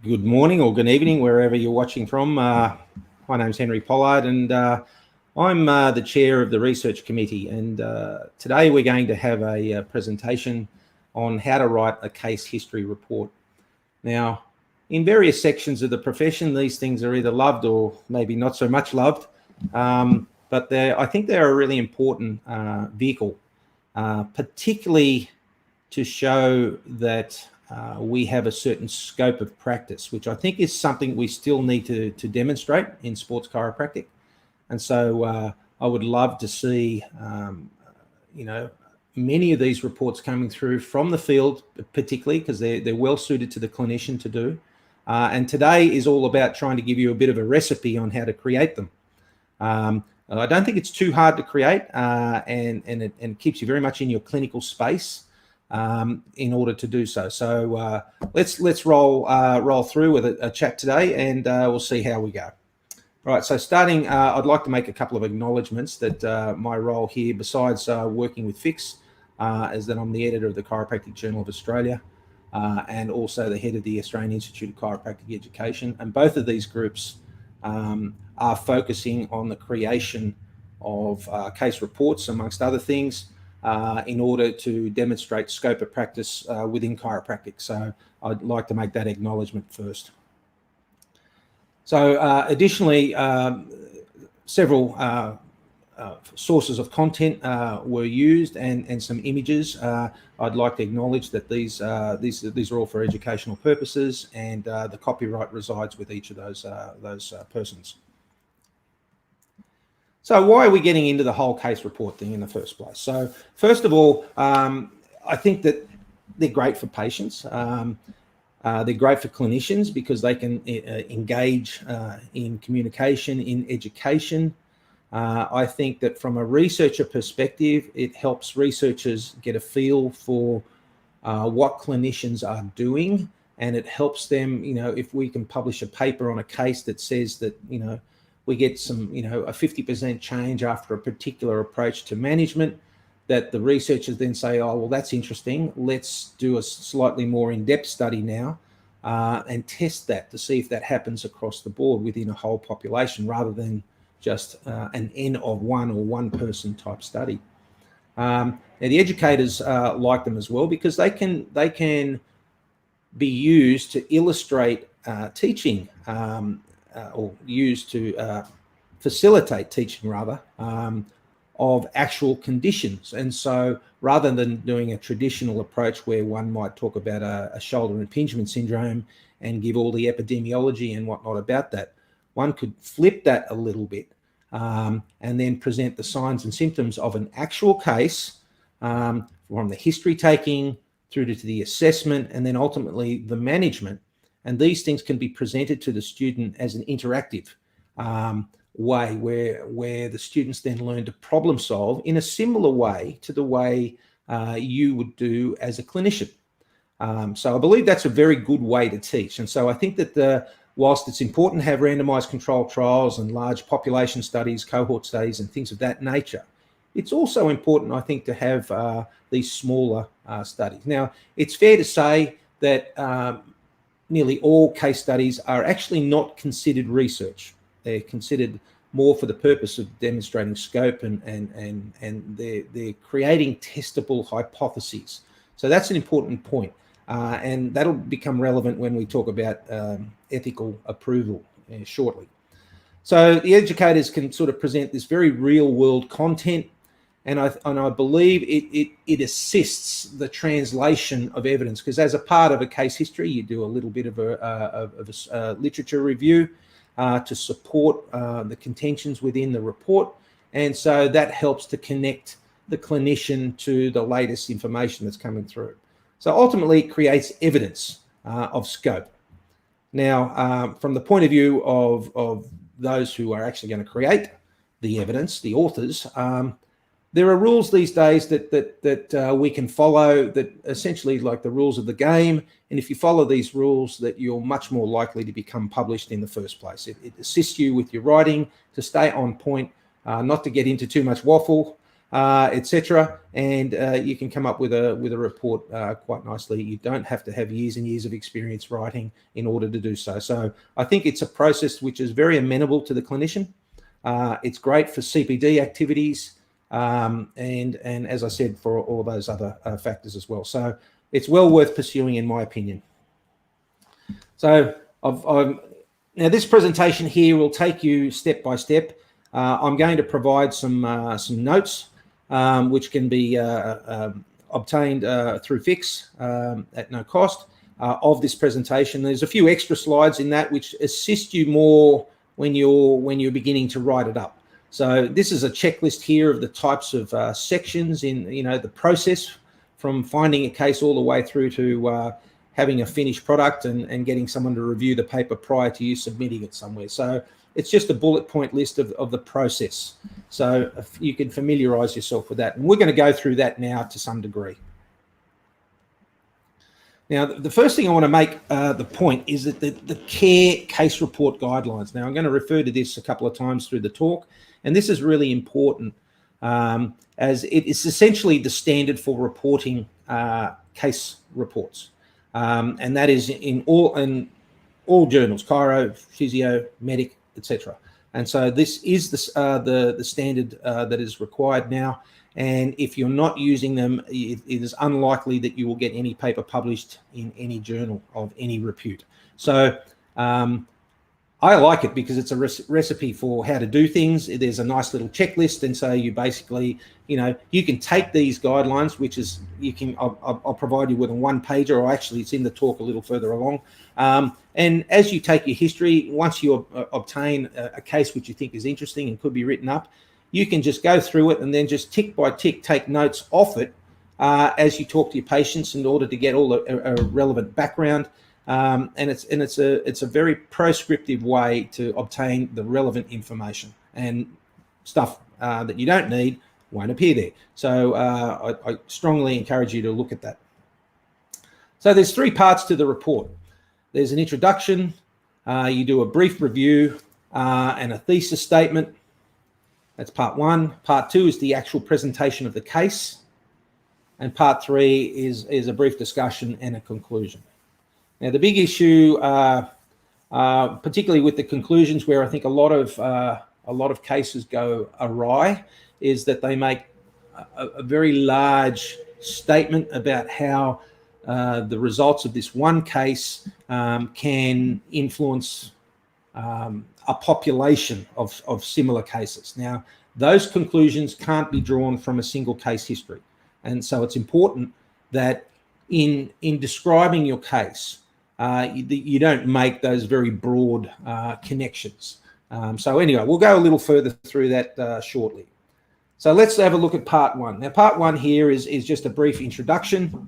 Good morning or good evening, wherever you're watching from. My name's Henry Pollard, and I'm the chair of the research committee. And today we're going to have a presentation on how to write a case history report. Now, in various sections of the profession, these things are either loved or maybe not so much loved, but I think they're a really important vehicle, particularly to show that we have a certain scope of practice, which I think is something we still need to demonstrate in sports chiropractic. And so I would love to see, many of these reports coming through from the field, particularly because they're well suited to the clinician to do. And today is all about trying to give you a bit of a recipe on how to create them. I don't think it's too hard to create, and it keeps you very much in your clinical space in order to do so. So let's roll through with a chat today, and we'll see how we go. All right, so starting, I'd like to make a couple of acknowledgements that my role here, besides working with FICS, is that I'm the editor of the Chiropractic Journal of Australia, and also the head of the Australian Institute of Chiropractic Education. And both of these groups are focusing on the creation of case reports, amongst other things, in order to demonstrate scope of practice within chiropractic. So I'd like to make that acknowledgement first. So additionally, several sources of content were used, and some images. I'd like to acknowledge that these are all for educational purposes, and the copyright resides with each of those persons. So why are we getting into the whole case report thing in the first place? So first of all, I think that they're great for patients. They're great for clinicians because they can engage in communication, in education. I think that from a researcher perspective, it helps researchers get a feel for what clinicians are doing, and it helps them, if we can publish a paper on a case that says that, we get some, a 50% change after a particular approach to management, that the researchers then say, oh, well, that's interesting. Let's do a slightly more in-depth study now and test that to see if that happens across the board within a whole population, rather than just an N of one or one person type study. Now, the educators like them as well because they can be used to illustrate teaching, or used to facilitate teaching, rather, of actual conditions. And so rather than doing a traditional approach where one might talk about a shoulder impingement syndrome and give all the epidemiology and whatnot about that, one could flip that a little bit and then present the signs and symptoms of an actual case, from the history taking through to the assessment, and then ultimately the management. And these things can be presented to the student as an interactive way where the students then learn to problem solve in a similar way to the way you would do as a clinician. So I believe that's a very good way to teach. And so I think that whilst it's important to have randomized controlled trials and large population studies, cohort studies, and things of that nature, it's also important, I think, to have these smaller studies. Now, it's fair to say that nearly all case studies are actually not considered research. They're considered more for the purpose of demonstrating scope, and they're creating testable hypotheses. So that's an important point, and that'll become relevant when we talk about ethical approval shortly. So the educators can sort of present this very real world content, and I believe it assists the translation of evidence, because as a part of a case history, you do a little bit of a literature review to support the contentions within the report. And so that helps to connect the clinician to the latest information that's coming through. So ultimately it creates evidence of scope. Now, from the point of view of those who are actually going to create the evidence, the authors, there are rules these days that we can follow, that essentially like the rules of the game. And if you follow these rules, that you're much more likely to become published in the first place. It assists you with your writing to stay on point, not to get into too much waffle, etc. And you can come up with a report quite nicely. You don't have to have years and years of experience writing in order to do so. So I think it's a process which is very amenable to the clinician. It's great for CPD activities, and as I said, for all those other factors as well. So it's well worth pursuing, in my opinion. So now this presentation here will take you step by step. I'm going to provide some notes which can be obtained through FICS at no cost of this presentation. There's a few extra slides in that which assist you more when you're beginning to write it up. So this is a checklist here of the types of sections in the process from finding a case all the way through to having a finished product and getting someone to review the paper prior to you submitting it somewhere. So it's just a bullet point list of the process. So if you can familiarize yourself with that. And we're going to go through that now to some degree. Now, the first thing I want to make the point is that the CARE case report guidelines. Now, I'm going to refer to this a couple of times through the talk, and this is really important as it is essentially the standard for reporting case reports. And that is in all journals, chiro, physio, medic, etc. And so this is the standard that is required now. And if you're not using them, it is unlikely that you will get any paper published in any journal of any repute. So I like it because it's a recipe for how to do things. There's a nice little checklist, and so you basically, you can take these guidelines, which is I'll provide you with a one-pager, or actually it's in the talk a little further along. And as you take your history, once you obtain a case which you think is interesting and could be written up, you can just go through it and then just tick by tick take notes off it as you talk to your patients in order to get all the relevant background. And it's a very prescriptive way to obtain the relevant information, and stuff that you don't need won't appear there. So I strongly encourage you to look at that. So there's three parts to the report. There's an introduction, you do a brief review, and a thesis statement. That's part one. Part two is the actual presentation of the case. And part three is a brief discussion and a conclusion. Now, the big issue, particularly with the conclusions, where I think a lot of cases go awry, is that they make a very large statement about how the results of this one case can influence a population of similar cases. Now, those conclusions can't be drawn from a single case history, and so it's important that in describing your case, you don't make those very broad connections. So anyway, we'll go a little further through that shortly. So let's have a look at part one. Now, part one here is just a brief introduction.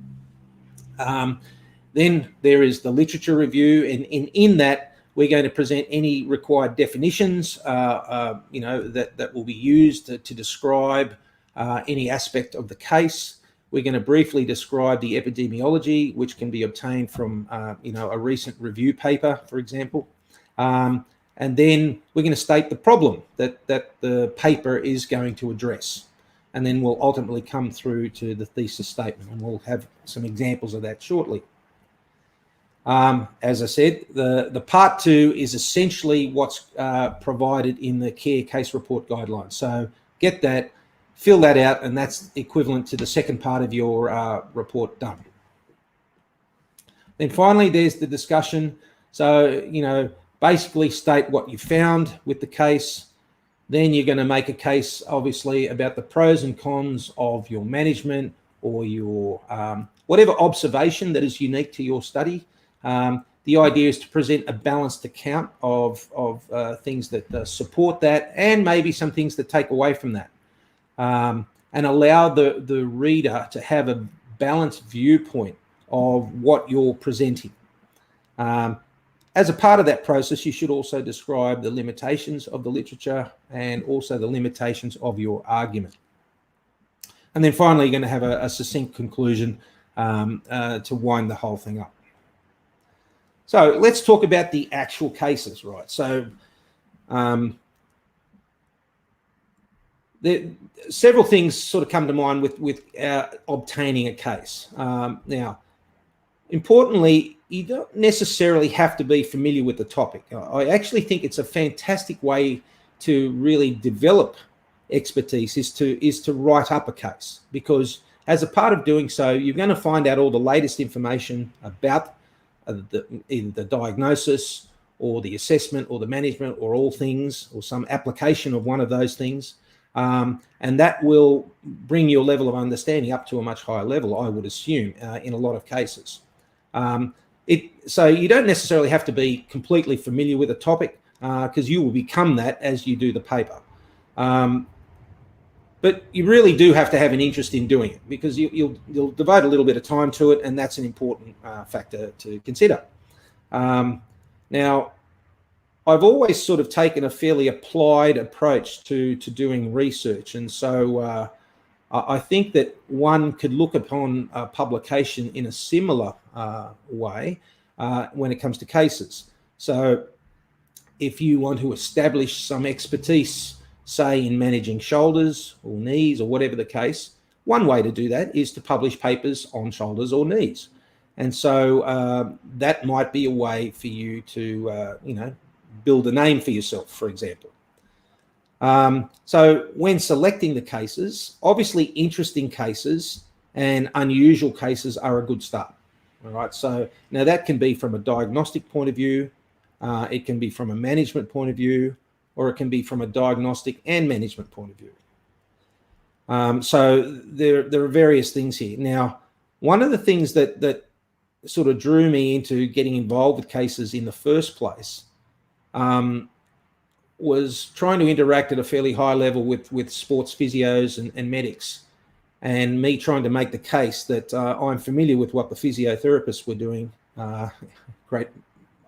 Then there is the literature review, and in that we're going to present any required definitions, that will be used to describe any aspect of the case. We're going to briefly describe the epidemiology, which can be obtained from, a recent review paper, for example. And then we're going to state the problem that the paper is going to address. And then we'll ultimately come through to the thesis statement, and we'll have some examples of that shortly. As I said, the part two is essentially what's provided in the CARE case report guidelines. So get that, fill that out, and that's equivalent to the second part of your report done. Then finally, there's the discussion. So, basically state what you found with the case. Then you're going to make a case, obviously, about the pros and cons of your management or your whatever observation that is unique to your study. The idea is to present a balanced account of things that support that, and maybe some things that take away from that, and allow the reader to have a balanced viewpoint of what you're presenting. As a part of that process, you should also describe the limitations of the literature and also the limitations of your argument. And then finally, you're going to have a succinct conclusion to wind the whole thing up. So let's talk about the actual cases, right? So several things sort of come to mind with obtaining a case. Now, importantly, you don't necessarily have to be familiar with the topic. I actually think it's a fantastic way to really develop expertise is to write up a case, because as a part of doing so, you're going to find out all the latest information about either the diagnosis or the assessment or the management or all things or some application of one of those things. And that will bring your level of understanding up to a much higher level, I would assume, in a lot of cases. So you don't necessarily have to be completely familiar with a topic, because you will become that as you do the paper. But you really do have to have an interest in doing it, because you'll devote a little bit of time to it, and that's an important factor to consider. Now, I've always sort of taken a fairly applied approach to doing research, and so I think that one could look upon a publication in a similar way when it comes to cases. So if you want to establish some expertise, say in managing shoulders or knees or whatever the case, one way to do that is to publish papers on shoulders or knees. And so that might be a way for you to, build a name for yourself, for example. So when selecting the cases, obviously interesting cases and unusual cases are a good start. All right. So now that can be from a diagnostic point of view. It can be from a management point of view, or it can be from a diagnostic and management point of view. So there are various things here. Now, one of the things that sort of drew me into getting involved with cases in the first place was trying to interact at a fairly high level with sports physios and medics, and me trying to make the case that I'm familiar with what the physiotherapists were doing a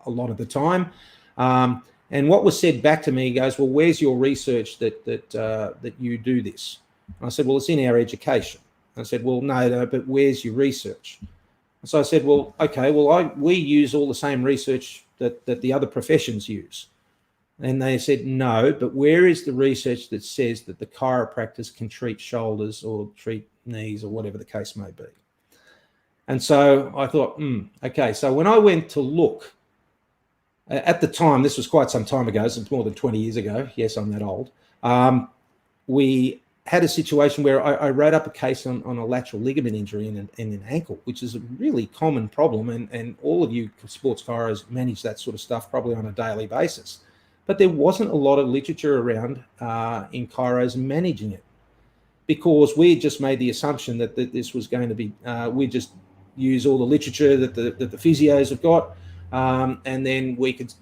lot of the time. And what was said back to me goes, well, where's your research that you do this? And I said, well, it's in our education. And I said, well, no, but where's your research? And so I said, well, okay, well, we use all the same research that the other professions use. And they said, no, but where is the research that says that the chiropractors can treat shoulders or treat knees or whatever the case may be? And so I thought, okay. So when I went to look, at the time, this was quite some time ago, so it's more than 20 years ago. Yes, I'm that old. We had a situation where I wrote up a case on a lateral ligament injury in an ankle, which is a really common problem. And all of you sports chiros manage that sort of stuff probably on a daily basis. But there wasn't a lot of literature around in chiros managing it, because we just made the assumption that this was going to be, we just use all the literature that the physios have got. And then we could,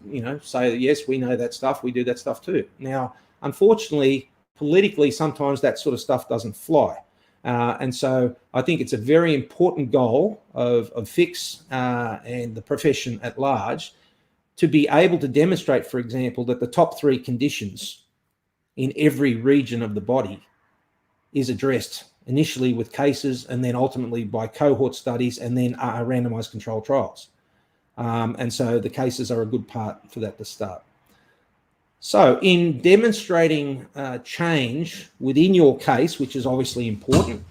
say, yes, we know that stuff. We do that stuff too. Now, unfortunately, politically, sometimes that sort of stuff doesn't fly. And so I think it's a very important goal of FICS and the profession at large to be able to demonstrate, for example, that the top 3 conditions in every region of the body is addressed initially with cases, and then ultimately by cohort studies, and then randomized controlled trials. And so the cases are a good part for that to start. So in demonstrating change within your case, which is obviously important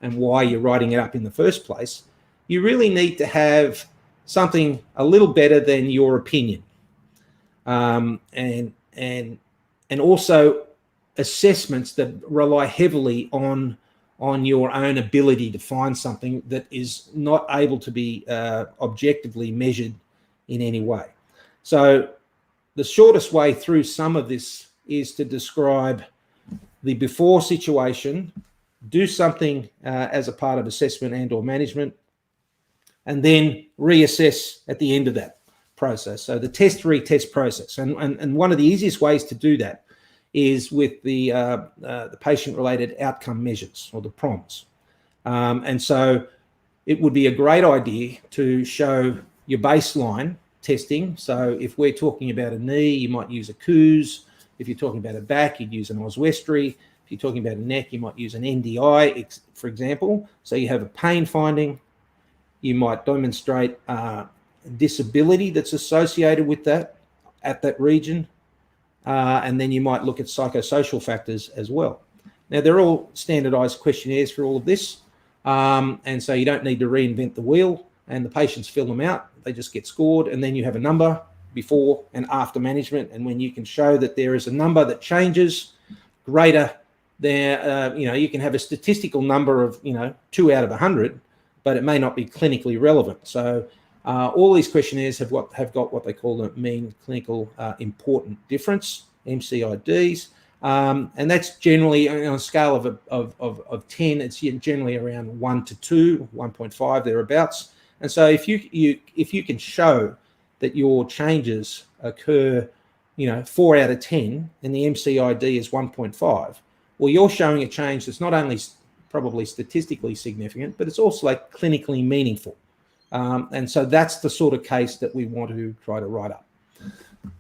and why you're writing it up in the first place, you really need to have something a little better than your opinion. And also assessments that rely heavily on your own ability to find something that is not able to be objectively measured in any way. So the shortest way through some of this is to describe the before situation, do something as a part of assessment and or management, and then reassess at the end of that process. So the test-retest process. And one of the easiest ways to do that is with the patient-related outcome measures, or the PROMs. And so it would be a great idea to show your baseline testing. So if we're talking about a knee, you might use a KOOS. If you're talking about a back, you'd use an Oswestry. If you're talking about a neck, you might use an NDI, for example. So you have a pain finding. You might demonstrate disability that's associated with that at that region. And then you might look at psychosocial factors as well. Now, they're all standardized questionnaires for all of this. And so you don't need to reinvent the wheel, and the patients fill them out. They just get scored, and then you have a number before and after management. And when you can show that there is a number that changes greater than, you can have a statistical number of, 2 out of 100, but it may not be clinically relevant. So all these questionnaires have got what they call the mean clinical important difference, MCIDs. And that's generally on a scale of 10, it's generally around 1 to 2, 1.5, thereabouts. And so if you can show that your changes occur, 4 out of 10, and the MCID is 1.5, well, you're showing a change that's not only probably statistically significant, but it's also like clinically meaningful. And so that's the sort of case that we want to try to write up.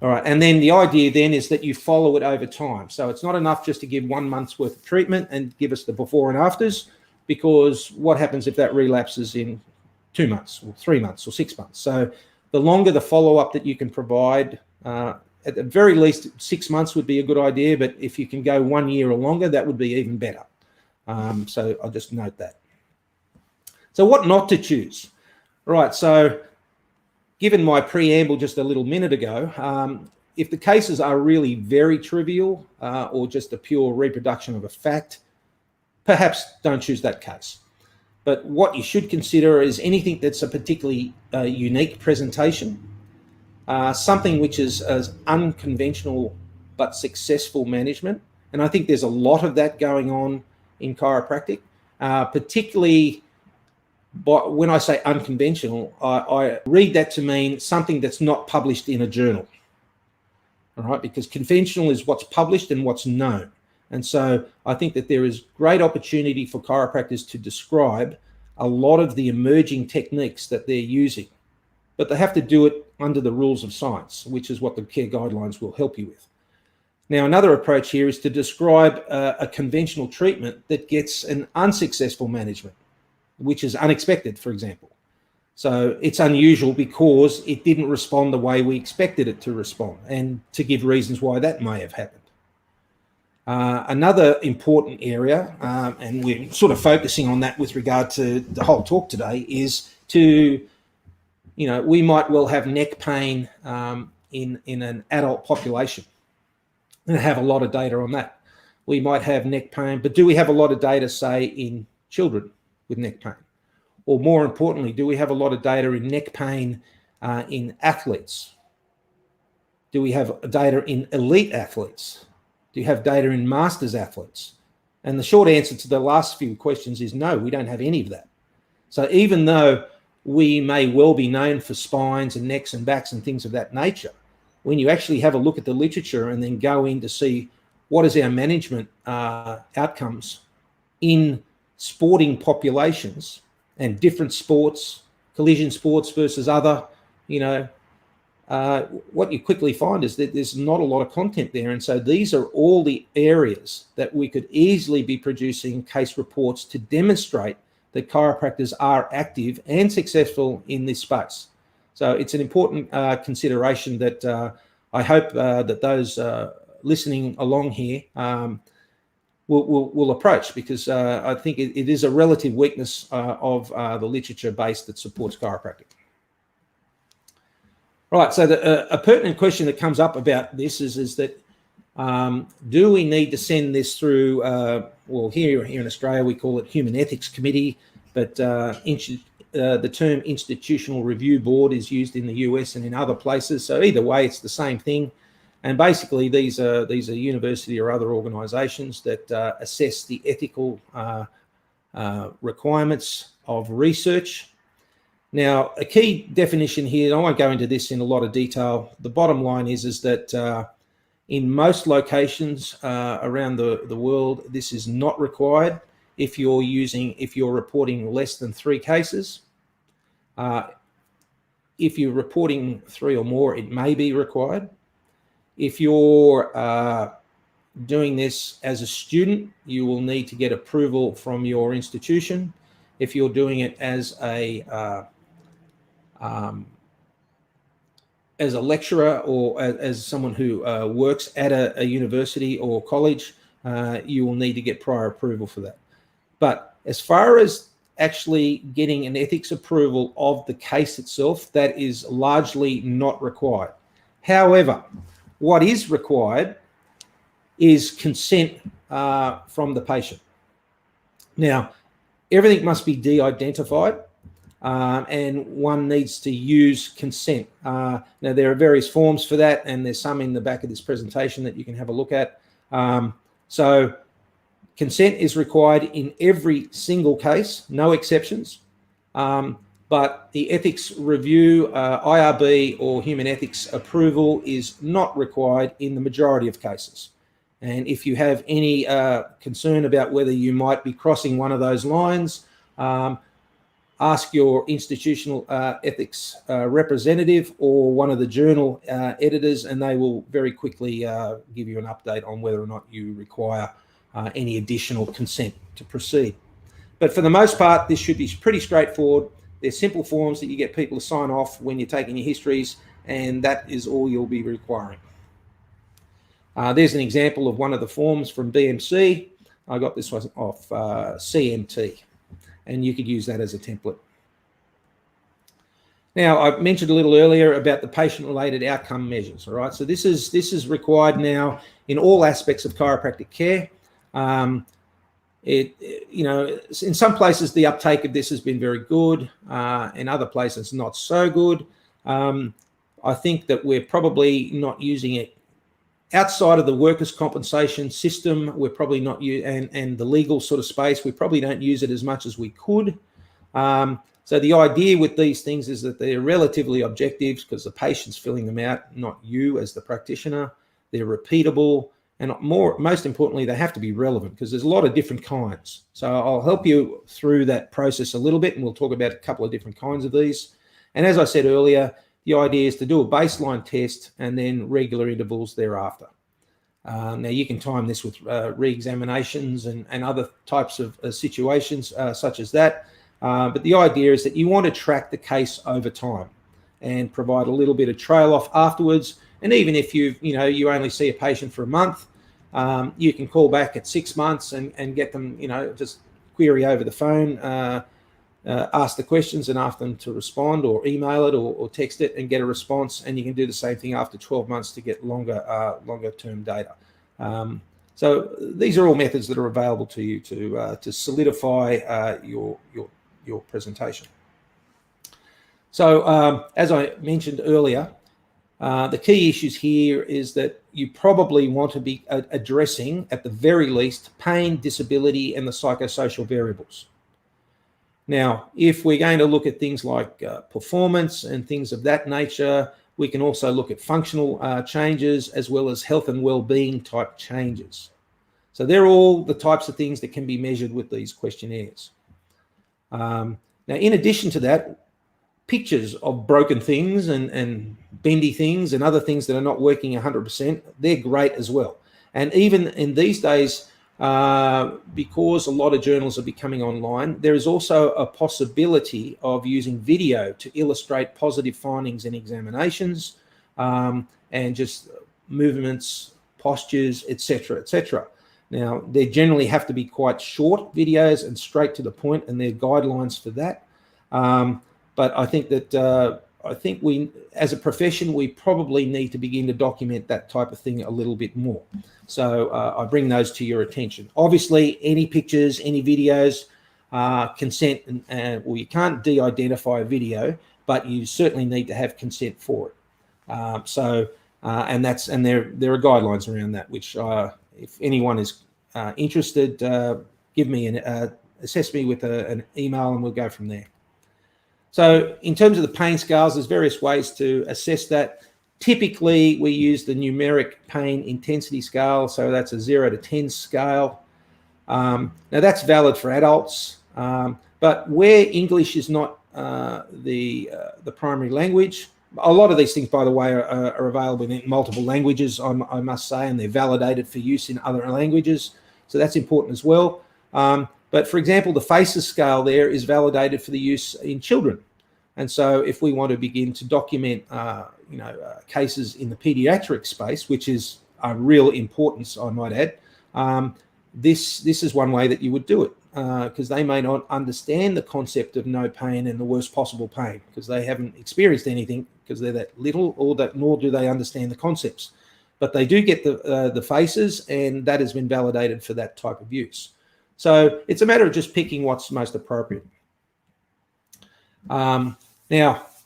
All right, and then the idea then is that you follow it over time. So it's not enough just to give 1 month's worth of treatment and give us the before and afters, because what happens if that relapses in 2 months or 3 months or 6 months? So the longer the follow-up that you can provide, at the very least 6 months would be a good idea, but if you can go 1 year or longer, that would be even better. So I'll just note that. So what not to choose? Right, so given my preamble just a little minute ago, if the cases are really very trivial or just a pure reproduction of a fact, perhaps don't choose that case. But what you should consider is anything that's a particularly unique presentation, something which is as unconventional but successful management. And I think there's a lot of that going on in chiropractic, particularly. But when I say unconventional, I read that to mean something that's not published in a journal, all right? Because conventional is what's published and what's known. And so I think that there is great opportunity for chiropractors to describe a lot of the emerging techniques that they're using, but they have to do it under the rules of science, which is what the care guidelines will help you with. Now, another approach here is to describe a conventional treatment that gets an unsuccessful management, which is unexpected, for example. So it's unusual because it didn't respond the way we expected it to respond, and to give reasons why that may have happened. Another important area, and we're sort of focusing on that with regard to the whole talk today, is to, we might well have neck pain in an adult population and have a lot of data on that. We might have neck pain, but do we have a lot of data, say, in children with neck pain? Or more importantly, do we have a lot of data in neck pain in athletes? Do we have data in elite athletes? Do you have data in masters athletes? And the short answer to the last few questions is no, we don't have any of that. So even though we may well be known for spines and necks and backs and things of that nature, when you actually have a look at the literature and then go in to see what is our management outcomes in sporting populations and different sports, collision sports versus other, what you quickly find is that there's not a lot of content there. And so these are all the areas that we could easily be producing case reports to demonstrate that chiropractors are active and successful in this space. So it's an important consideration that I hope that those listening along here will approach, because I think it is a relative weakness of the literature base that supports chiropractic. Right, so a pertinent question that comes up about this is that do we need to send this through, well, here in Australia we call it Human Ethics Committee, but the term Institutional Review Board is used in the US and in other places. So either way, it's the same thing. And basically, these are university or other organisations that assess the ethical requirements of research. Now, a key definition here, and I won't go into this in a lot of detail. The bottom line is that in most locations around the world, this is not required. If you're reporting less than 3 cases, if you're reporting 3 or more, it may be required. If you're doing this as a student, you will need to get approval from your institution. If you're doing it as a lecturer or as someone who works at a university or college, you will need to get prior approval for that. But as far as actually getting an ethics approval of the case itself, that is largely not required. However, what is required is consent from the patient. Now, everything must be de-identified, and one needs to use consent. Now, there are various forms for that, and there's some in the back of this presentation that you can have a look at. So consent is required in every single case, no exceptions. But the ethics review, IRB or human ethics approval is not required in the majority of cases. And if you have any concern about whether you might be crossing one of those lines, ask your institutional ethics representative or one of the journal editors, and they will very quickly give you an update on whether or not you require any additional consent to proceed. But for the most part, this should be pretty straightforward. They're simple forms that you get people to sign off when you're taking your histories, and that is all you'll be requiring. There's an example of one of the forms from BMC. I got this one off CMT, and you could use that as a template. Now, I mentioned a little earlier about the patient-related outcome measures. All right, so this is required now in all aspects of chiropractic care. You know, in some places the uptake of this has been very good, in other places not so good. I think that we're probably not using it outside of the workers' compensation system. We're probably not and the legal sort of space. We probably don't use it as much as we could. So the idea with these things is that they're relatively objective because the patient's filling them out, not you as the practitioner. They're repeatable, and most importantly, they have to be relevant because there's a lot of different kinds. So I'll help you through that process a little bit, and we'll talk about a couple of different kinds of these. And as I said earlier, the idea is to do a baseline test and then regular intervals thereafter. Now, you can time this with re-examinations and other types of situations such as that. But the idea is that you want to track the case over time and provide a little bit of trail off afterwards. And even if you only see a patient for a month, you can call back at 6 months and get them, just query over the phone, ask the questions and ask them to respond, or email it or text it and get a response. And you can do the same thing after 12 months to get longer term data. So these are all methods that are available to you to solidify your presentation. So as I mentioned earlier, the key issues here is that you probably want to be addressing, at the very least, pain, disability, and the psychosocial variables. Now, if we're going to look at things like performance and things of that nature, we can also look at functional changes as well as health and well-being type changes. So they're all the types of things that can be measured with these questionnaires. Now, in addition to that, pictures of broken things and bendy things and other things that are not working 100%, they're great as well. And even in these days, because a lot of journals are becoming online, there is also a possibility of using video to illustrate positive findings in examinations, and just movements, postures, etc., etc. Now, they generally have to be quite short videos and straight to the point, and there are guidelines for that. But I think that we, as a profession, we probably need to begin to document that type of thing a little bit more. So I bring those to your attention. Obviously, any pictures, any videos, consent, well, you can't de-identify a video, but you certainly need to have consent for it. And there are guidelines around that, which if anyone is interested, assess me with an email, and we'll go from there. So in terms of the pain scales, there's various ways to assess that. Typically, we use the numeric pain intensity scale. So that's a 0 to 10 scale. Now, that's valid for adults. But where English is not the primary language, a lot of these things, by the way, are available in multiple languages, I must say, and they're validated for use in other languages. So that's important as well. But for example, the FICS scale there is validated for the use in children. And so if we want to begin to document, cases in the pediatric space, which is a real importance, I might add, This is one way that you would do it, because they may not understand the concept of no pain and the worst possible pain, because they haven't experienced anything, because they're that little, nor do they understand the concepts. But they do get the faces, and that has been validated for that type of use. So it's a matter of just picking what's most appropriate. Now,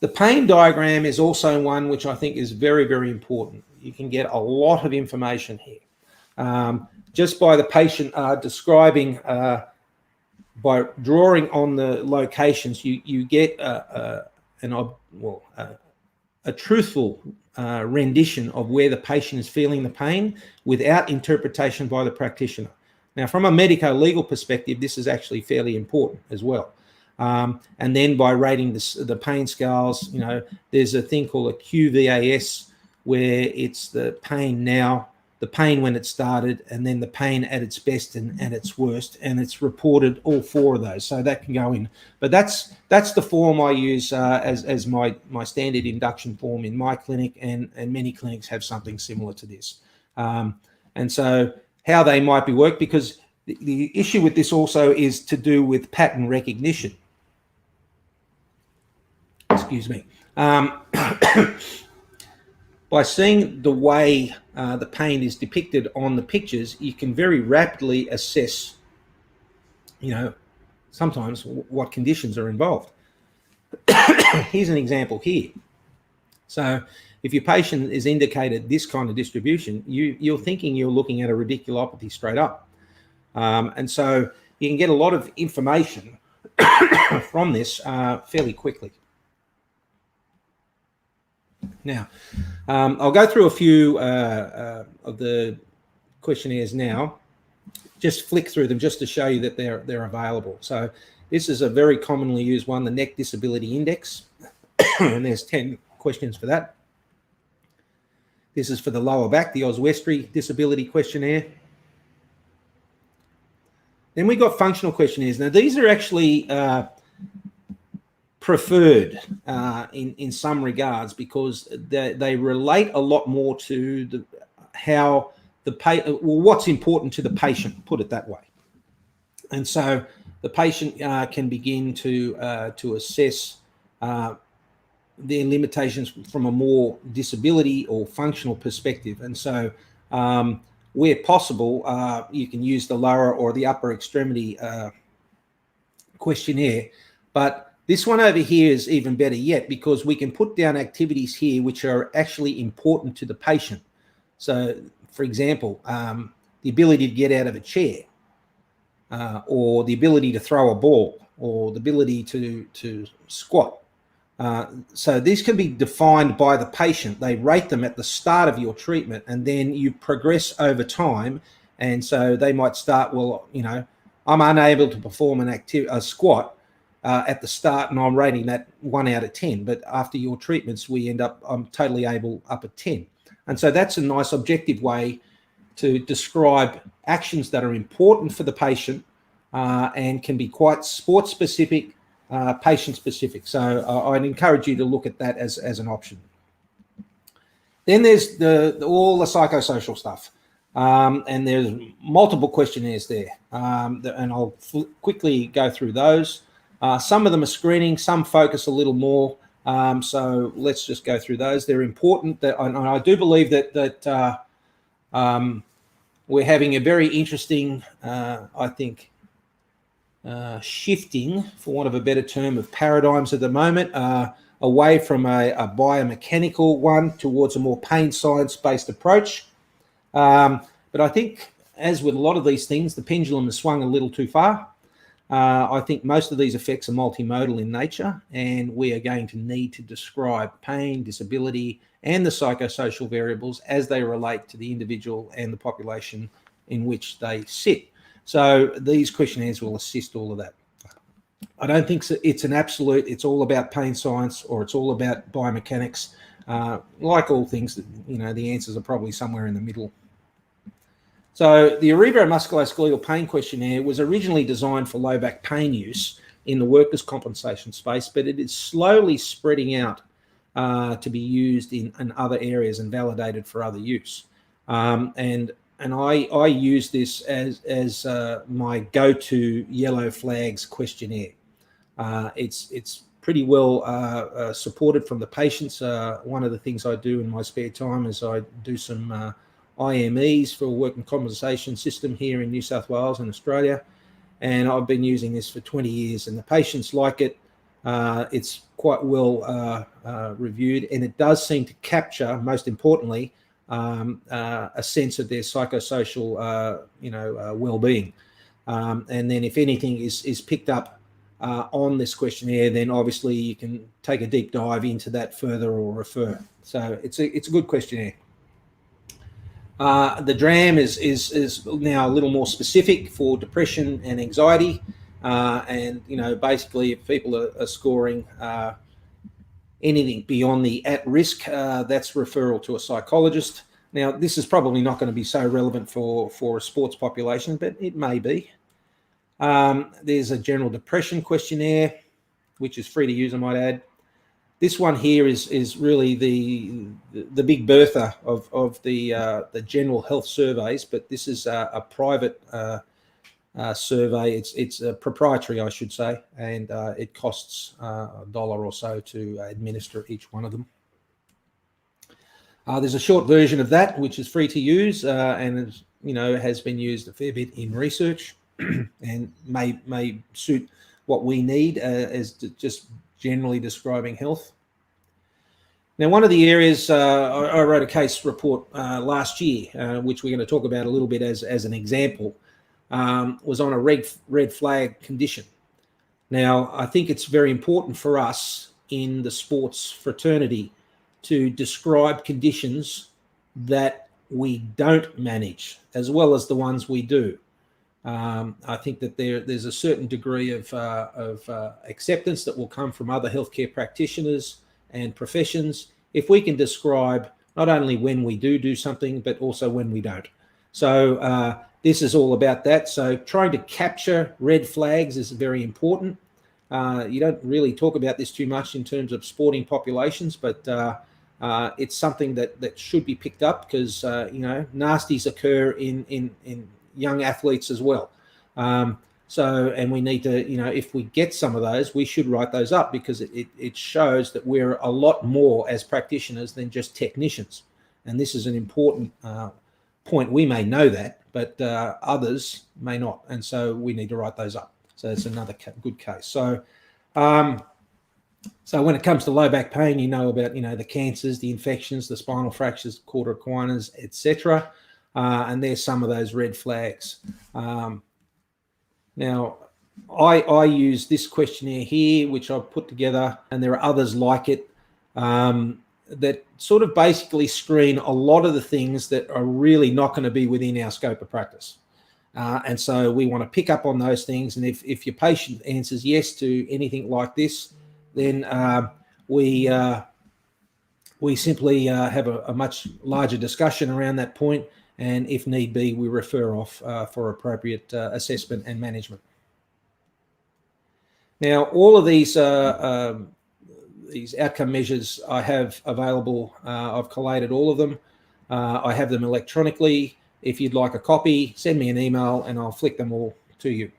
the pain diagram is also one which I think is very, very important. You can get a lot of information here. Just by the patient describing, by drawing on the locations, you get a truthful rendition of where the patient is feeling the pain without interpretation by the practitioner. Now, from a medico-legal perspective, this is actually fairly important as well. And then by rating the pain scales, there's a thing called a QVAS, where it's the pain now, the pain when it started, and then the pain at its best and its worst, and it's reported all 4 of those, so that can go in. But that's the form I use as my standard induction form in my clinic, and many clinics have something similar to this. And so how they might be worked, because the issue with this also is to do with pattern recognition. Excuse me. By seeing the way the pain is depicted on the pictures, you can very rapidly assess, sometimes what conditions are involved. Here's an example here. So if your patient is indicated this kind of distribution, you're thinking you're looking at a radiculopathy straight up. And so you can get a lot of information from this fairly quickly. Now, I'll go through a few of the questionnaires now. Just flick through them just to show you that they're available. So this is a very commonly used one, the Neck Disability Index, and there's 10 questions for that. This is for the lower back, the Oswestry Disability Questionnaire. Then we got functional questionnaires. Now these are actually preferred in some regards, because they relate a lot more to what's important to the patient, put it that way. And so the patient can begin to assess their limitations from a more disability or functional perspective. And so where possible, you can use the lower or the upper extremity questionnaire. But this one over here is even better yet, because we can put down activities here which are actually important to the patient. So, for example, the ability to get out of a chair, or the ability to throw a ball, or the ability to squat. So these can be defined by the patient. They rate them at the start of your treatment, and then you progress over time. And so they might start, I'm unable to perform a squat at the start, and I'm rating that 1 out of 10. But after your treatments, I'm totally able up at 10. And so that's a nice objective way to describe actions that are important for the patient and can be quite sport specific, patient specific. So I'd encourage you to look at that as an option. Then there's all the psychosocial stuff. And there's multiple questionnaires there. And I'll quickly go through those. Some of them are screening, some focus a little more. So let's just go through those. They're important. And I do believe that we're having a very interesting, shifting, for want of a better term, of paradigms at the moment, away from a biomechanical one towards a more pain science-based approach. But I think, as with a lot of these things, the pendulum has swung a little too far. I think most of these effects are multimodal in nature, and we are going to need to describe pain, disability, and the psychosocial variables as they relate to the individual and the population in which they sit. So these questionnaires will assist all of that. I don't think it's an absolute, it's all about pain science or it's all about biomechanics. Like all things, the answers are probably somewhere in the middle. So the Arevo Musculoskeletal Pain Questionnaire was originally designed for low back pain use in the workers' compensation space, but it is slowly spreading out to be used in other areas and validated for other use. And I use this as my go-to yellow flags questionnaire. It's pretty well supported from the patients. One of the things I do in my spare time is I do some IMEs for a working compensation system here in New South Wales and Australia, and I've been using this for 20 years, and the patients like it. It's quite well reviewed, and it does seem to capture, most importantly, a sense of their psychosocial, well-being. And then if anything is picked up on this questionnaire, then obviously you can take a deep dive into that further or refer. So it's a good questionnaire. The DRAM is now a little more specific for depression and anxiety. And, basically if people are scoring anything beyond the at risk, that's referral to a psychologist. Now, this is probably not going to be so relevant for a sports population, but it may be. There's a general depression questionnaire, which is free to use, I might add. This one here is really the big Bertha of the general health surveys, but this is a private survey. It's a proprietary, I should say, and it costs $1 or so to administer each one of them. There's a short version of that, which is free to use, and has been used a fair bit in research, and may suit what we need as just generally describing health. Now, one of the areas I wrote a case report last year, which we're going to talk about a little bit as an example, was on a red flag condition. Now, I think it's very important for us in the sports fraternity to describe conditions that we don't manage as well as the ones we do. I think that there's a certain degree of acceptance that will come from other healthcare practitioners and professions if we can describe not only when we do something, but also when we don't. So this is all about that. So trying to capture red flags is very important. You don't really talk about this too much in terms of sporting populations, but it's something that should be picked up because nasties occur in young athletes as well. And we need to, if we get some of those, we should write those up because it shows that we're a lot more as practitioners than just technicians. And this is an important point. We may know that, but others may not. And so we need to write those up. So it's another good case. So when it comes to low back pain, about, the cancers, the infections, the spinal fractures, quarter equiners, etc. And there's some of those red flags. Now, I use this questionnaire here, which I've put together, and there are others like it that sort of basically screen a lot of the things that are really not going to be within our scope of practice. And so we want to pick up on those things. And if your patient answers yes to anything like this, then we simply have a much larger discussion around that point. And if need be, we refer off for appropriate assessment and management. Now, all of these outcome measures I have available. I've collated all of them. I have them electronically. If you'd like a copy, send me an email and I'll flick them all to you.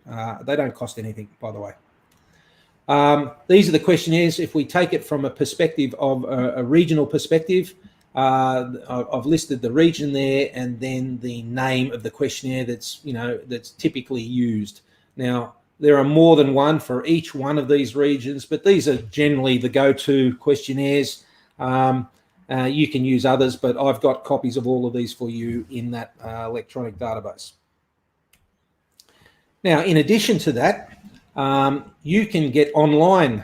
They don't cost anything, by the way. These are the questionnaires. If we take it from a perspective of a regional perspective, I've listed the region there and then the name of the questionnaire that's typically used. Now, there are more than one for each one of these regions, but these are generally the go-to questionnaires. You can use others, but I've got copies of all of these for you in that electronic database. Now, in addition to that, you can get online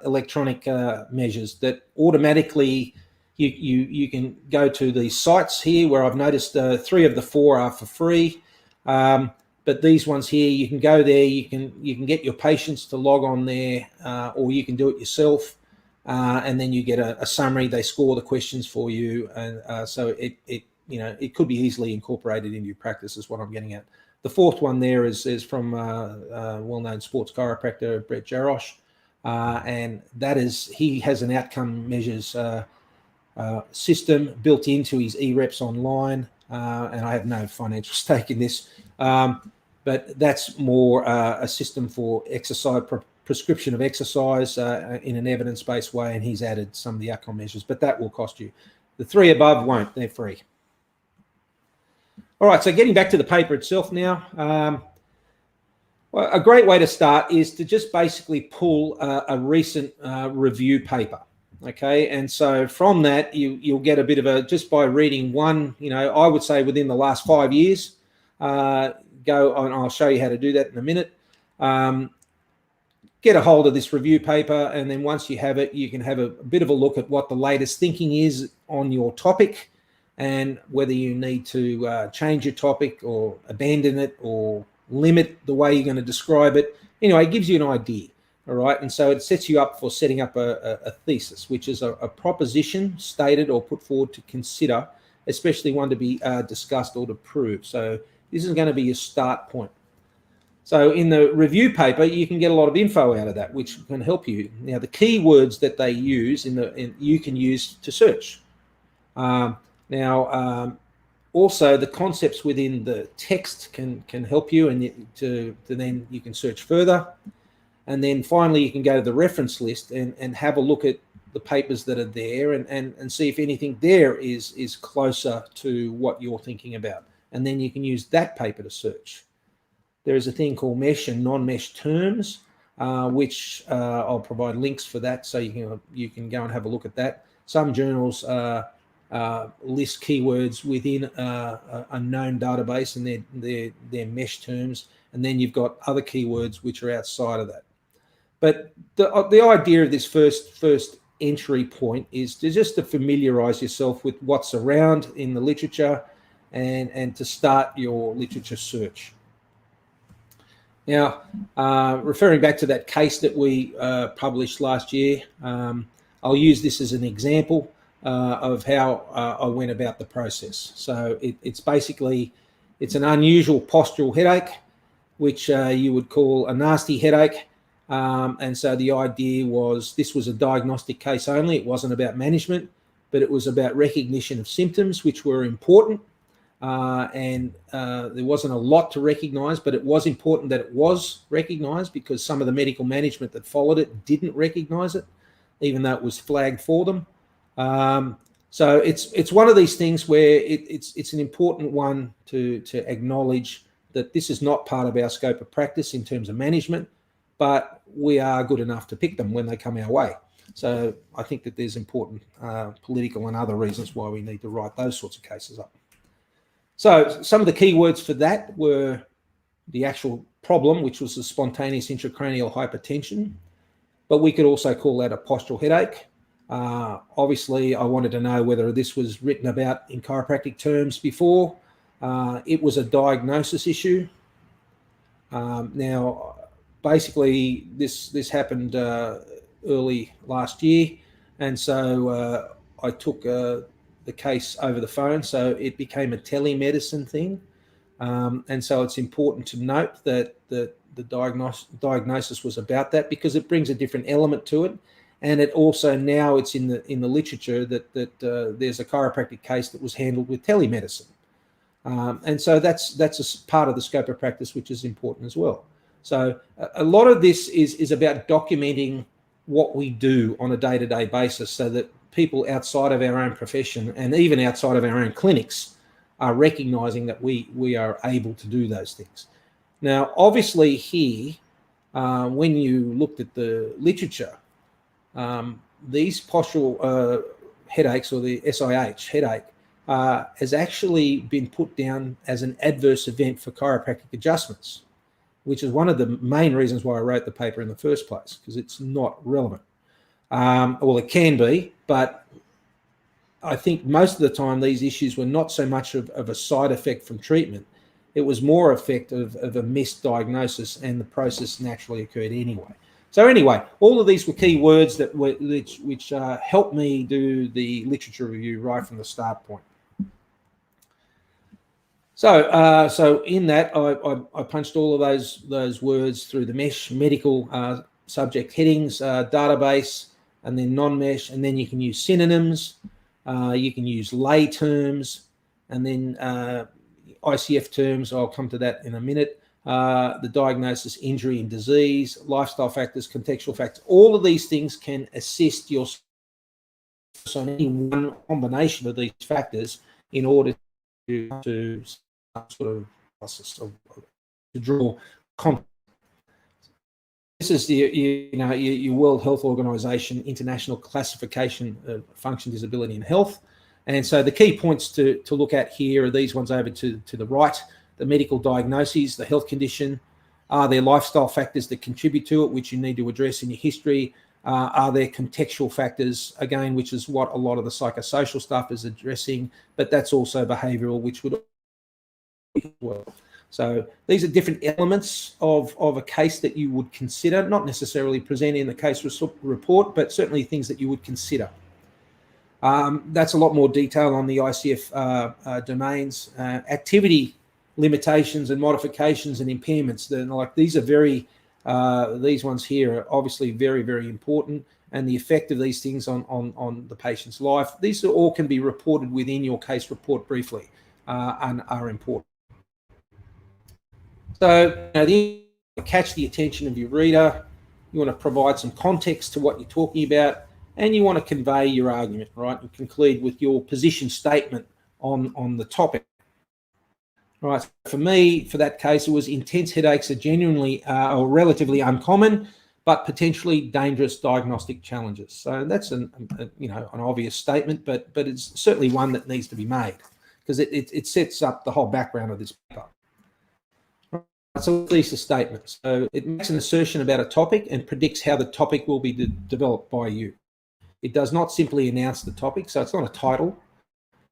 electronic measures that automatically you can go to the sites here where I've noticed 3 of the 4 are for free. But these ones here, you can go there, you can get your patients to log on there, or you can do it yourself. And then you get a summary. They score the questions for you, and so it could be easily incorporated into your practice. Is what I'm getting at. The 4th one there is from well-known sports chiropractor Brett Jarosh, and he has an outcome measures system built into his eReps online. and I have no financial stake in this, but that's more a system for exercise, prescription of exercise in an evidence-based way, and he's added some of the outcome measures, but that will cost you. The three above won't, they're free. All right, so getting back to the paper itself now, well, a great way to start is to just basically pull a recent review paper, okay? And so from that, you'll get a bit of a, just by reading one, I would say within the last 5 years, go on, I'll show you how to do that in a minute. Get a hold of this review paper, and then once you have it, you can have a bit of a look at what the latest thinking is on your topic and whether you need to change your topic or abandon it or limit the way you're going to describe it. Anyway, it gives you an idea, all right? And so it sets you up for setting up a thesis, which is a proposition stated or put forward to consider, especially one to be discussed or to prove. So this is going to be your start point. So in the review paper, you can get a lot of info out of that, which can help you. Now, the keywords that they use you can use to search. Also, the concepts within the text can help you, and then you can search further. And then finally, you can go to the reference list and have a look at the papers that are there and see if anything there is closer to what you're thinking about. And then you can use that paper to search. There is a thing called mesh and non-mesh terms, which I'll provide links for that, so you can go and have a look at that. Some journals list keywords within a known database, and they're mesh terms, and then you've got other keywords which are outside of that. But the idea of this first entry point is just to familiarize yourself with what's around in the literature and to start your literature search. Now, referring back to that case that we published last year, I'll use this as an example of how I went about the process. So it's basically, it's an unusual postural headache, which you would call a nasty headache. And so the idea was this was a diagnostic case only. It wasn't about management, but it was about recognition of symptoms, which were important. There wasn't a lot to recognize, but it was important that it was recognized, because some of the medical management that followed it didn't recognize it, even though it was flagged for them. So it's one of these things where it's an important one to acknowledge that this is not part of our scope of practice in terms of management, but we are good enough to pick them when they come our way. So I think that there's important political and other reasons why we need to write those sorts of cases up. So some of the key words for that were the actual problem, which was the spontaneous intracranial hypertension, but we could also call that a postural headache. Obviously, I wanted to know whether this was written about in chiropractic terms before. It was a diagnosis issue. Now, basically, this happened early last year, and so I took the case over the phone, so it became a telemedicine thing. And so it's important to note that the diagnosis was about that, because it brings a different element to it. And it also, now it's in the literature that there's a chiropractic case that was handled with telemedicine. And so that's a part of the scope of practice, which is important as well. So a lot of this is about documenting what we do on a day-to-day basis, so that people outside of our own profession and even outside of our own clinics are recognizing that we are able to do those things. Now, obviously here, when you looked at the literature, these postural headaches, or the SIH headache, has actually been put down as an adverse event for chiropractic adjustments, which is one of the main reasons why I wrote the paper in the first place, because it's not relevant. Well, it can be, but I think most of the time these issues were not so much of a side effect from treatment. It was more effect of a misdiagnosis, and the process naturally occurred anyway. So anyway, all of these were key words that which helped me do the literature review right from the start point. So in that, I punched all of those words through the mesh medical subject headings database, and then non-mesh, and then you can use synonyms, you can use lay terms, and then ICF terms, I'll come to that in a minute, the diagnosis, injury and disease, lifestyle factors, contextual factors. All of these things can assist your on any one combination of these factors in order to sort of to draw context. This is your World Health Organization International Classification of Function, Disability and Health. And so the key points to look at here are these ones over to the right: the medical diagnoses, the health condition. Are there lifestyle factors that contribute to it, which you need to address in your history? Are there contextual factors, again, which is what a lot of the psychosocial stuff is addressing, but that's also behavioral, which would well. So these are different elements of a case that you would consider, not necessarily present in the case report, but certainly things that you would consider. That's a lot more detail on the ICF domains. Activity limitations and modifications and impairments. These are very, these ones here are obviously very, very important, and the effect of these things on the patient's life. These all can be reported within your case report briefly and are important. So, you catch the attention of your reader, you want to provide some context to what you're talking about, and you want to convey your argument, right? And conclude with your position statement on the topic. All right, for me, for that case, it was intense headaches are genuinely or relatively uncommon, but potentially dangerous diagnostic challenges. So that's an obvious statement, but it's certainly one that needs to be made because it sets up the whole background of this paper. So thesis statement. So it makes an assertion about a topic and predicts how the topic will be developed by you. It does not simply announce the topic, so it's not a title,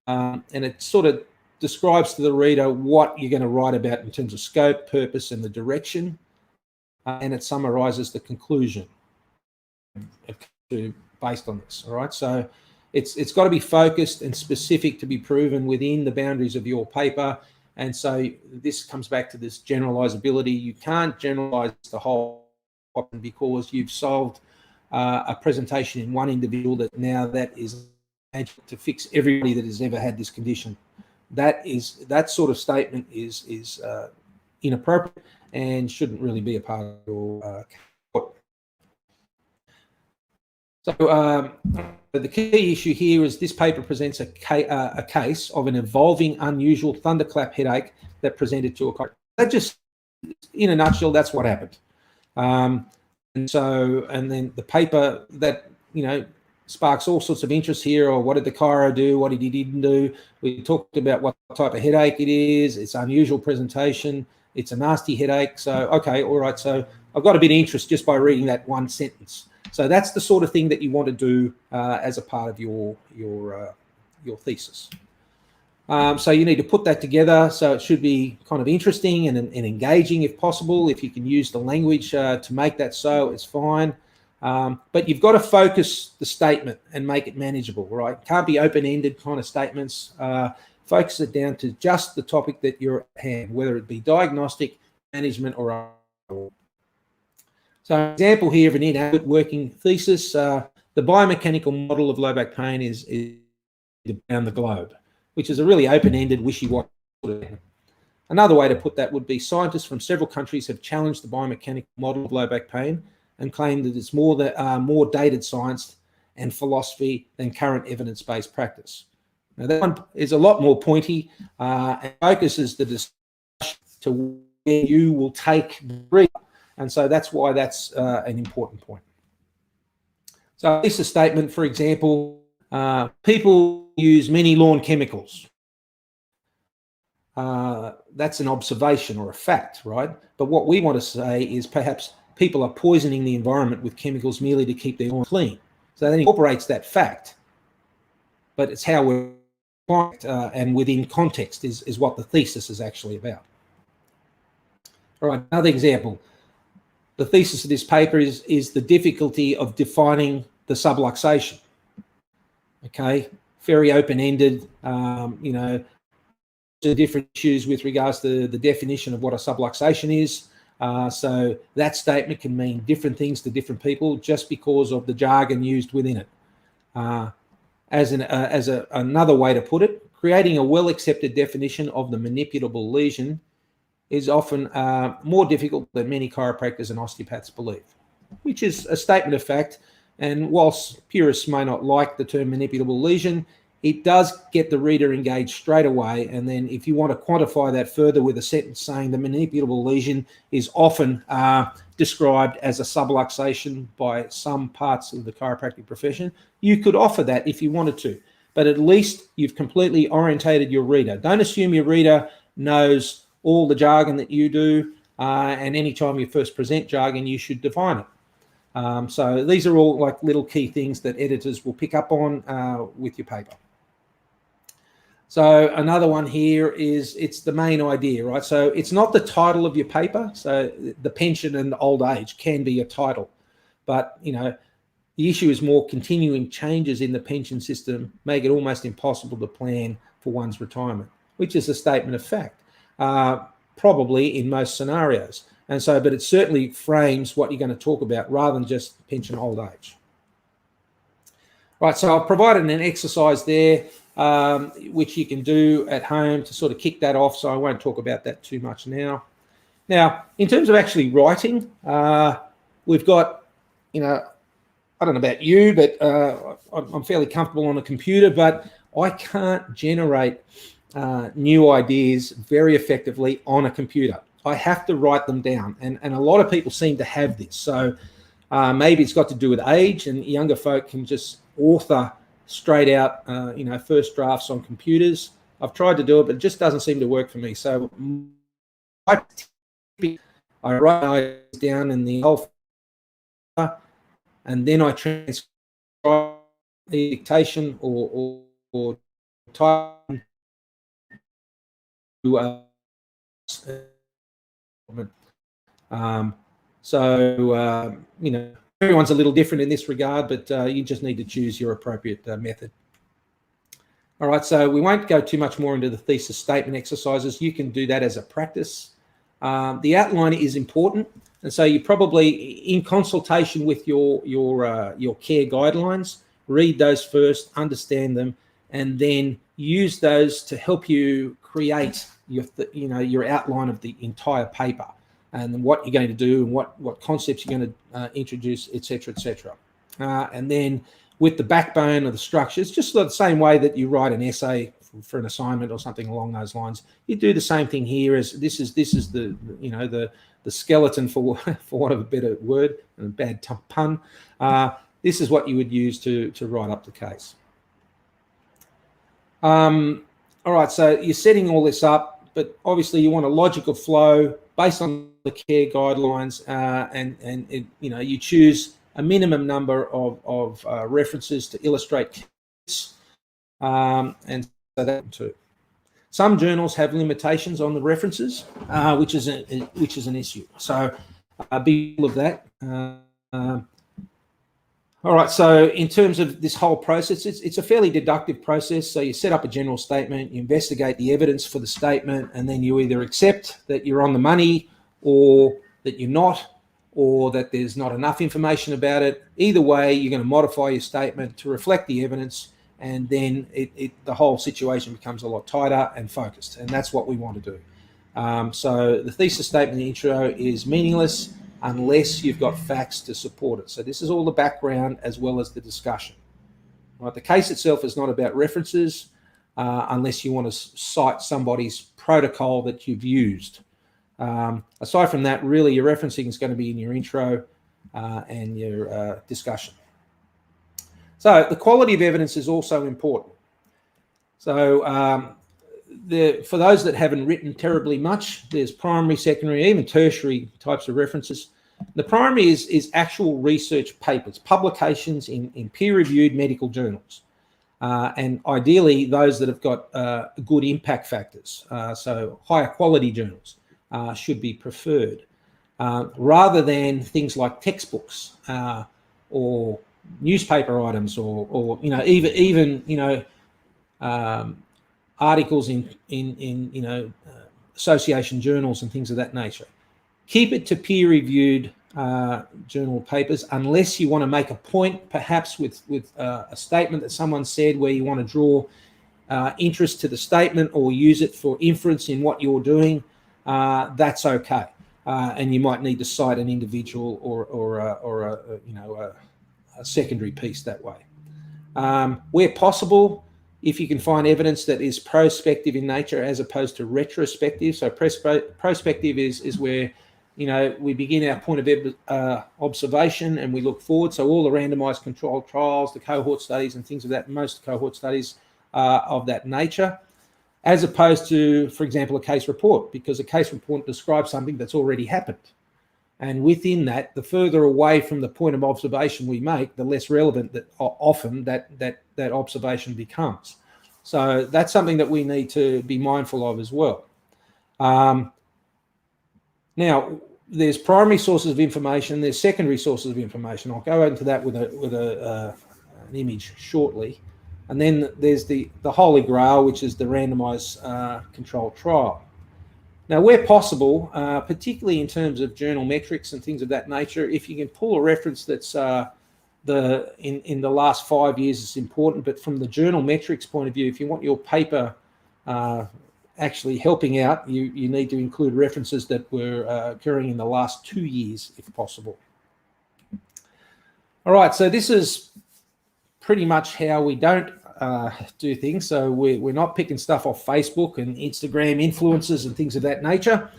and it sort of describes to the reader what you're going to write about in terms of scope, purpose, and the direction, and it summarizes the conclusion based on this. All right, so it's got to be focused and specific to be proven within the boundaries of your paper. And so this comes back to this generalizability. You can't generalize the whole because you've solved a presentation in one individual that is to fix everybody that has ever had this condition. That sort of statement is inappropriate and shouldn't really be a part of your report. So the key issue here is this paper presents a case of an evolving, unusual thunderclap headache that presented to a chiropractor. That just, in a nutshell, that's what happened. And then the paper that, sparks all sorts of interest here, or what did the chiro do, what he didn't do. We talked about what type of headache it is. It's unusual presentation. It's a nasty headache. So, okay, all right. So I've got a bit of interest just by reading that one sentence. So that's the sort of thing that you want to do as a part of your thesis. So you need to put that together. So it should be kind of interesting and engaging if possible. If you can use the language to make that so, it's fine. But you've got to focus the statement and make it manageable, right? It can't be open-ended kind of statements. Focus it down to just the topic that you're at hand, whether it be diagnostic, management, or other. So an example here of an inadequate working thesis, the biomechanical model of low back pain is around the globe, which is a really open-ended, wishy-washy sort of thing. Another way to put that would be scientists from several countries have challenged the biomechanical model of low back pain and claim that it's more dated science and philosophy than current evidence-based practice. Now that one is a lot more pointy and focuses the discussion to where you will take the reader. And so that's why that's an important point. So this is a statement, for example, people use many lawn chemicals. That's an observation or a fact, right? But what we want to say is perhaps people are poisoning the environment with chemicals merely to keep their lawn clean. So that incorporates that fact, but it's how we're and within context is what the thesis is actually about. All right, another example. The thesis of this paper is the difficulty of defining the subluxation. Okay, very open-ended, different issues with regards to the definition of what a subluxation is. So that statement can mean different things to different people just because of the jargon used within it. Another way to put it, creating a well-accepted definition of the manipulable lesion is often more difficult than many chiropractors and osteopaths believe, which is a statement of fact. And whilst purists may not like the term manipulable lesion, it does get the reader engaged straight away. And then if you want to quantify that further with a sentence saying the manipulable lesion is often described as a subluxation by some parts of the chiropractic profession, you could offer that if you wanted to. But at least you've completely orientated your reader. Don't assume your reader knows all the jargon that you do, and anytime you first present jargon, you should define it. So these are all like little key things that editors will pick up on with your paper. So another one here is it's the main idea, right? So it's not the title of your paper. So the pension and old age can be a title, but the issue is more continuing changes in the pension system make it almost impossible to plan for one's retirement, which is a statement of fact, probably in most scenarios. And so, but it certainly frames what you're going to talk about rather than just pension old age. Right, so I've provided an exercise there, which you can do at home to sort of kick that off. So I won't talk about that too much now. Now, in terms of actually writing, we've got, I don't know about you, but I'm fairly comfortable on a computer, but I can't generate new ideas very effectively on a computer. I have to write them down, and a lot of people seem to have this. So maybe it's got to do with age, and younger folk can just author straight out, first drafts on computers. I've tried to do it, but it just doesn't seem to work for me. So I write ideas down in the old, and then I transcribe the dictation or type to everyone's a little different in this regard, but you just need to choose your appropriate method. All right, so we won't go too much more into the thesis statement exercises. You can do that as a practice. The outline is important, and so you probably, in consultation with your care guidelines, read those first, understand them, and then use those to help you create your outline of the entire paper and what you're going to do and what concepts you're going to introduce, etc., etc. And then with the backbone of the structure, it's just the same way that you write an essay for an assignment or something along those lines. You do the same thing here. As this is the skeleton, for want of a better word and a bad pun. This is what you would use to write up the case. All right, so you're setting all this up, but obviously you want a logical flow based on the care guidelines, and you choose a minimum number of references to illustrate case, and so that too. Some journals have limitations on the references, which is an issue. So be aware of that. All right, so in terms of this whole process, it's a fairly deductive process. So you set up a general statement, you investigate the evidence for the statement, and then you either accept that you're on the money or that you're not, or that there's not enough information about it. Either way, you're going to modify your statement to reflect the evidence, and then the whole situation becomes a lot tighter and focused, and that's what we want to do. So the thesis statement in the intro is meaningless unless you've got facts to support it. So this is all the background as well as the discussion. Right, the case itself is not about references unless you want to cite somebody's protocol that you've used. Aside from that, really your referencing is going to be in your intro and your discussion. So the quality of evidence is also important. So for those that haven't written terribly much, there's primary, secondary, even tertiary types of references. The primary is actual research papers, publications in peer-reviewed medical journals, and ideally those that have got good impact factors. So higher quality journals should be preferred, rather than things like textbooks or newspaper items, or even articles in association journals and things of that nature. Keep it to peer-reviewed journal papers, unless you want to make a point, perhaps with a statement that someone said, where you want to draw interest to the statement or use it for inference in what you're doing, that's okay. And you might need to cite an individual or a secondary piece that way. Where possible, if you can find evidence that is prospective in nature as opposed to retrospective. So prospective is where, we begin our point of observation and we look forward. So all the randomized controlled trials, the cohort studies and things of that, most cohort studies of that nature, as opposed to, for example, a case report, because a case report describes something that's already happened. And within that, the further away from the point of observation we make, the less relevant that often that observation becomes. So that's something that we need to be mindful of as well. Now, there's primary sources of information, there's secondary sources of information. I'll go into that with an image shortly. And then there's the holy grail, which is the randomized controlled trial. Now, where possible, particularly in terms of journal metrics and things of that nature, if you can pull a reference that's in the last 5 years, it's important. But from the journal metrics point of view, if you want your paper actually helping out, you need to include references that were occurring in the last 2 years, if possible. All right, so this is pretty much how we don't do things. So we're not picking stuff off Facebook and Instagram influencers and things of that nature.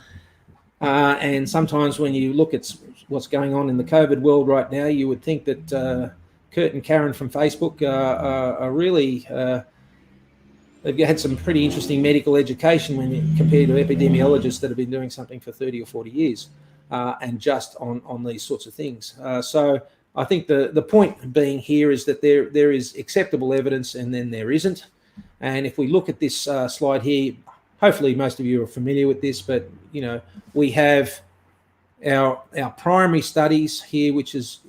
And sometimes when you look at what's going on in the COVID world right now, you would think that Kurt and Karen from Facebook are really, they've had some pretty interesting medical education when you compare to epidemiologists that have been doing something for 30 or 40 years and just on these sorts of things. So I think the point being here is that there is acceptable evidence and then there isn't. And if we look at this slide here, hopefully most of you are familiar with this, but we have our primary studies here, which is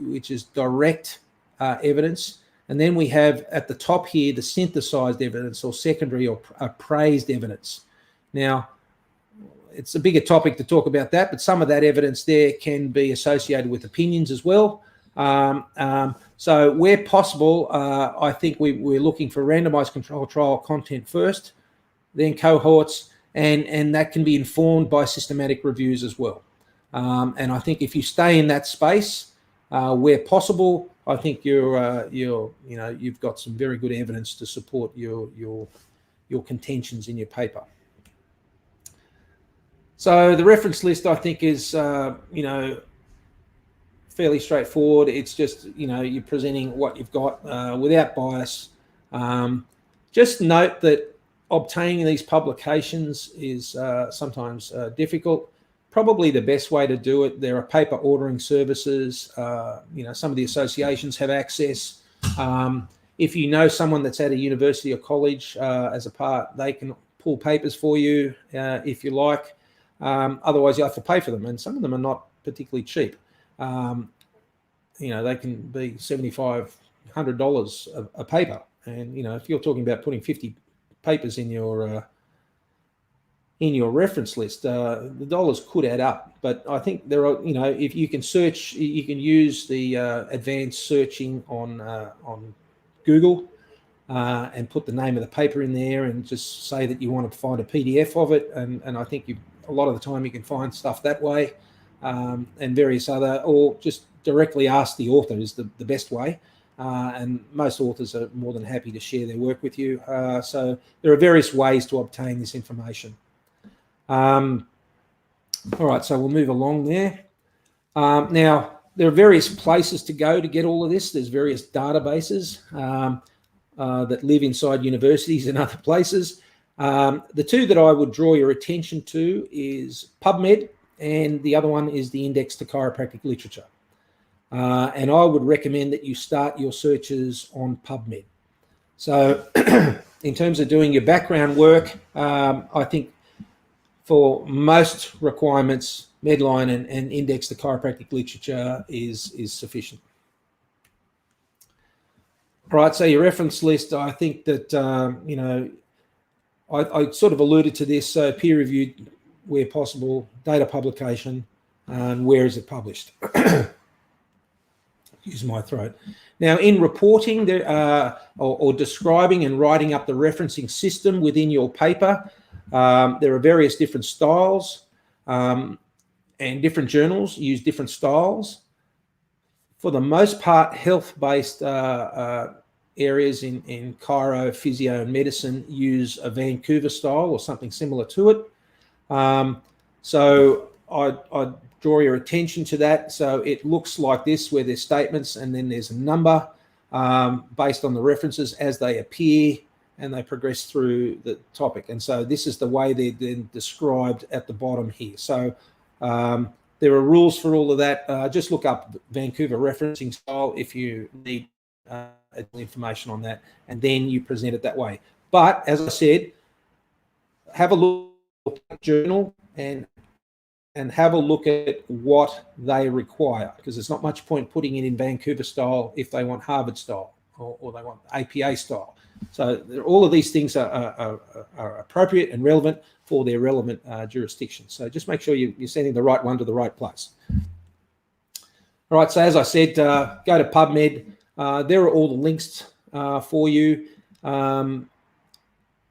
direct evidence, and then we have at the top here the synthesized evidence or secondary or appraised evidence. Now, it's a bigger topic to talk about that, but some of that evidence there can be associated with opinions as well. So where possible, I think we're looking for randomized controlled trial content first, then cohorts, and that can be informed by systematic reviews as well. And I think if you stay in that space, where possible, I think you've got some very good evidence to support your contentions in your paper. So the reference list, I think, is fairly straightforward. It's just, you're presenting what you've got without bias. Just note that obtaining these publications is sometimes difficult. Probably the best way to do it, there are paper ordering services. Some of the associations have access. If you know someone that's at a university or college as a part, they can pull papers for you if you like. Otherwise, you have to pay for them, and some of them are not particularly cheap. They can be $7,500 a paper, and if you're talking about putting 50 papers in your reference list, the dollars could add up. But I think there are, if you can search, you can use the advanced searching on Google and put the name of the paper in there and just say that you want to find a PDF of it, and I think a lot of the time you can find stuff that way. And various other, or just directly ask the author is the best way. And most authors are more than happy to share their work with you. So there are various ways to obtain this information. All right, so we'll move along there. Now, there are various places to go to get all of this. There's various databases that live inside universities and other places. The two that I would draw your attention to is PubMed, and the other one is the Index to Chiropractic Literature. And I would recommend that you start your searches on PubMed. So in terms of doing your background work, I think for most requirements, Medline and Index to Chiropractic Literature is sufficient. All right, so your reference list, I think that, I sort of alluded to this, peer-reviewed where possible, data publication, and where is it published. Excuse my throat. Now, in reporting or describing and writing up the referencing system within your paper, there are various different styles, and different journals use different styles. For the most part, health-based areas in chiro, physio, and medicine use a Vancouver style or something similar to it. So I'd draw your attention to that. So it looks like this, where there's statements and then there's a number based on the references as they appear and they progress through the topic. And so this is the way they're then described at the bottom here. So there are rules for all of that. Just look up Vancouver referencing style if you need information on that, and then you present it that way. But as I said, have a look at the journal and have a look at what they require, because there's not much point putting it in Vancouver style if they want Harvard style or they want APA style. So all of these things are appropriate and relevant for their relevant jurisdiction. So just make sure you're sending the right one to the right place. All right, so as I said, go to PubMed. There are all the links for you.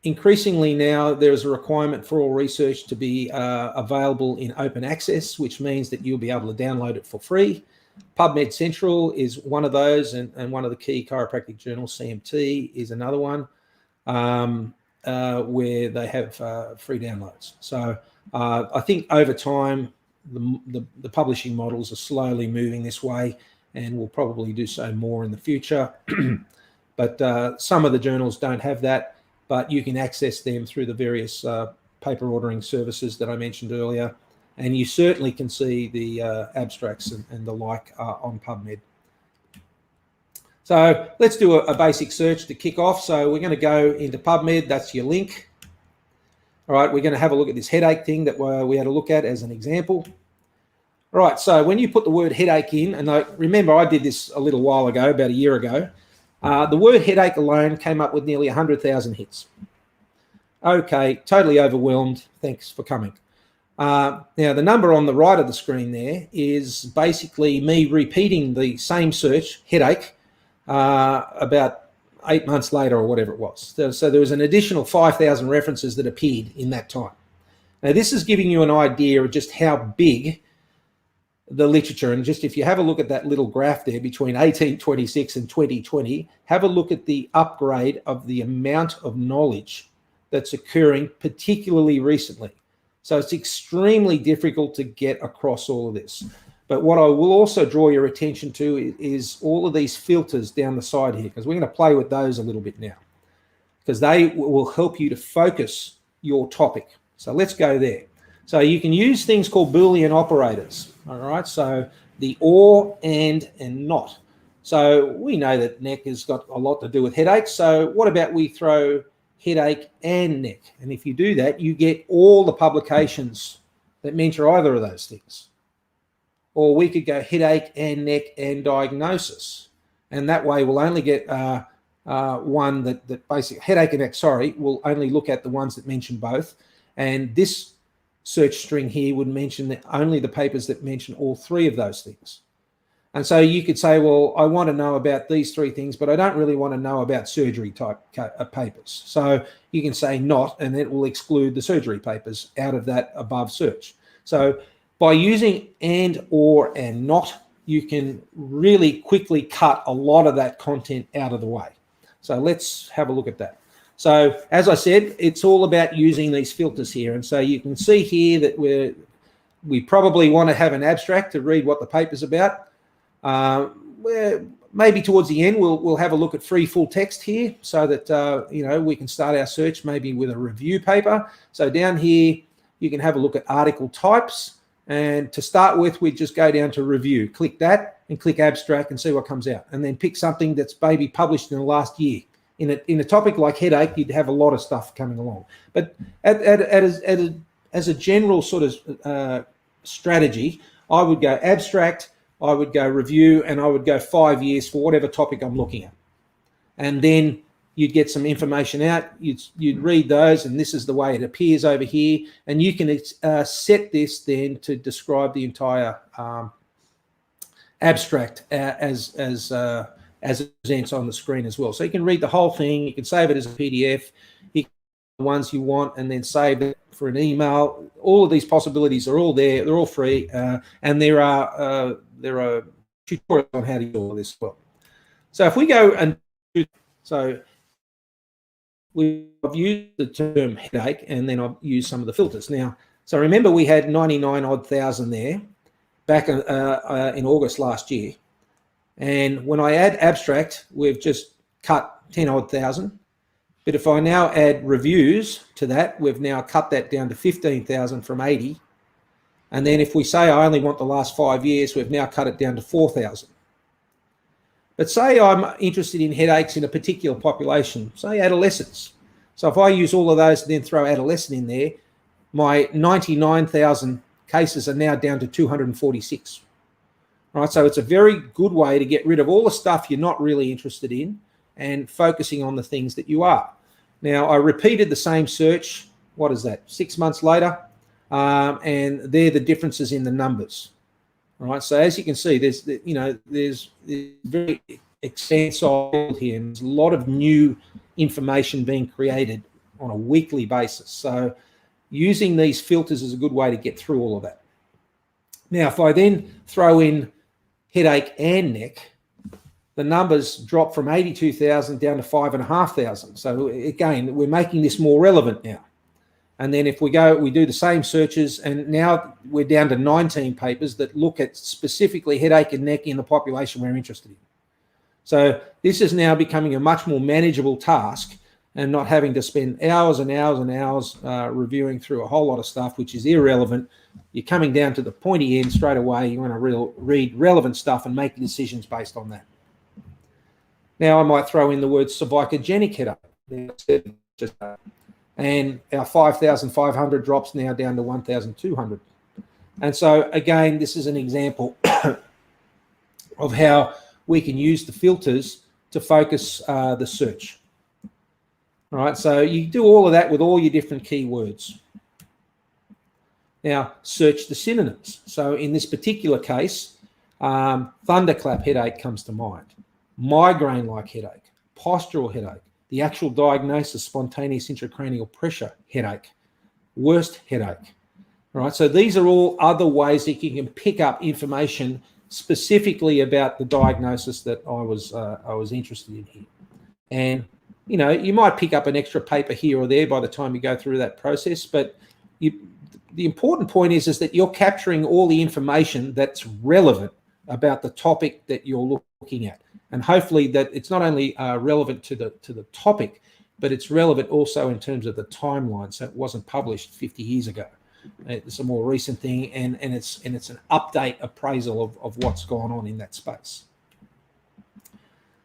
Increasingly now, there's a requirement for all research to be available in open access, which means that you'll be able to download it for free. PubMed Central is one of those, and one of the key chiropractic journals, CMT, is another one where they have free downloads. So I think over time, the publishing models are slowly moving this way, and will probably do so more in the future. But some of the journals don't have that, but you can access them through the various paper ordering services that I mentioned earlier. And you certainly can see the abstracts and the like on PubMed. So let's do a basic search to kick off. So we're going to go into PubMed. That's your link. All right, we're going to have a look at this headache thing that we had a look at as an example. All right, so when you put the word headache in, and remember I did this a little while ago, about a year ago, the word headache alone came up with nearly 100,000 hits. Okay, totally overwhelmed. Thanks for coming. Now, the number on the right of the screen there is basically me repeating the same search, headache, about 8 months later or whatever it was. So there was an additional 5,000 references that appeared in that time. Now, this is giving you an idea of just how big the literature, and just if you have a look at that little graph there between 1826 and 2020, have a look at the upgrade of the amount of knowledge that's occurring, particularly recently. So it's extremely difficult to get across all of this. But what I will also draw your attention to is all of these filters down the side here, because we're going to play with those a little bit now, because they will help you to focus your topic. So let's go there. So you can use things called Boolean operators, all right? So the or, and not. So we know that neck has got a lot to do with headaches. So what about we throw headache and neck? And if you do that, you get all the publications that mention either of those things. Or we could go headache and neck and diagnosis. And that way we'll only get one that basically, headache and neck, sorry, we'll only look at the ones that mention both. And this search string here would mention that only the papers that mention all three of those things. And so you could say, well, I want to know about these three things, but I don't really want to know about surgery type papers. So you can say not, and it will exclude the surgery papers out of that above search. So by using and, or, and not, you can really quickly cut a lot of that content out of the way. So let's have a look at that. So as I said, it's all about using these filters here. And so you can see here that we probably want to have an abstract to read what the paper's about. Maybe towards the end, we'll have a look at free full text here so that, we can start our search maybe with a review paper. So down here, you can have a look at article types. And to start with, we just go down to review. Click that and click abstract and see what comes out. And then pick something that's maybe published in the last year. In a topic like headache, you'd have a lot of stuff coming along. But as a general sort of strategy, I would go abstract, I would go review, and I would go 5 years for whatever topic I'm looking at. And then you'd get some information out, you'd read those, and this is the way it appears over here. And you can set this then to describe the entire abstract as it presents on the screen as well. So you can read the whole thing. You can save it as a PDF. You can the ones you want and then save it for an email. All of these possibilities are all there. They're all free, and there are tutorials on how to do all this as well. So if we go and we've used the term headache, and then I've used some of the filters. Now, so remember we had 99,000 there back in August last year. And when I add abstract, we've just cut 10,000. But if I now add reviews to that, we've now cut that down to 15,000 from 80. And then if we say I only want the last 5 years, we've now cut it down to 4,000. But say I'm interested in headaches in a particular population, say adolescents. So if I use all of those and then throw adolescent in there, my 99,000 cases are now down to 246. Right, so it's a very good way to get rid of all the stuff you're not really interested in and focusing on the things that you are. Now, I repeated the same search, what is that, 6 months later, and they're the differences in the numbers. All right, so as you can see, there's very extensive here, and there's a lot of new information being created on a weekly basis. So using these filters is a good way to get through all of that. Now, if I then throw in headache and neck, the numbers drop from 82,000 down to 5,500. So again, we're making this more relevant now. And then if we do the same searches, and now we're down to 19 papers that look at specifically headache and neck in the population we're interested in. So this is now becoming a much more manageable task and not having to spend hours and hours and hours reviewing through a whole lot of stuff, which is irrelevant. You're coming down to the pointy end straight away. You want to read relevant stuff and make decisions based on that. Now I might throw in the word cervicogenic headache. And our 5,500 drops now down to 1,200. And so again, this is an example of how we can use the filters to focus the search. All right, so you do all of that with all your different keywords. Now, search the synonyms. So in this particular case, thunderclap headache comes to mind, migraine-like headache, postural headache, the actual diagnosis, spontaneous intracranial pressure headache, worst headache. All right, so these are all other ways that you can pick up information specifically about the diagnosis that I was interested in here. And you know, you might pick up an extra paper here or there by the time you go through that process, but the important point is that you're capturing all the information that's relevant about the topic that you're looking at. And hopefully that it's not only relevant to the topic, but it's relevant also in terms of the timeline. So it wasn't published 50 years ago. It's a more recent thing, and it's an update appraisal of what's gone on in that space.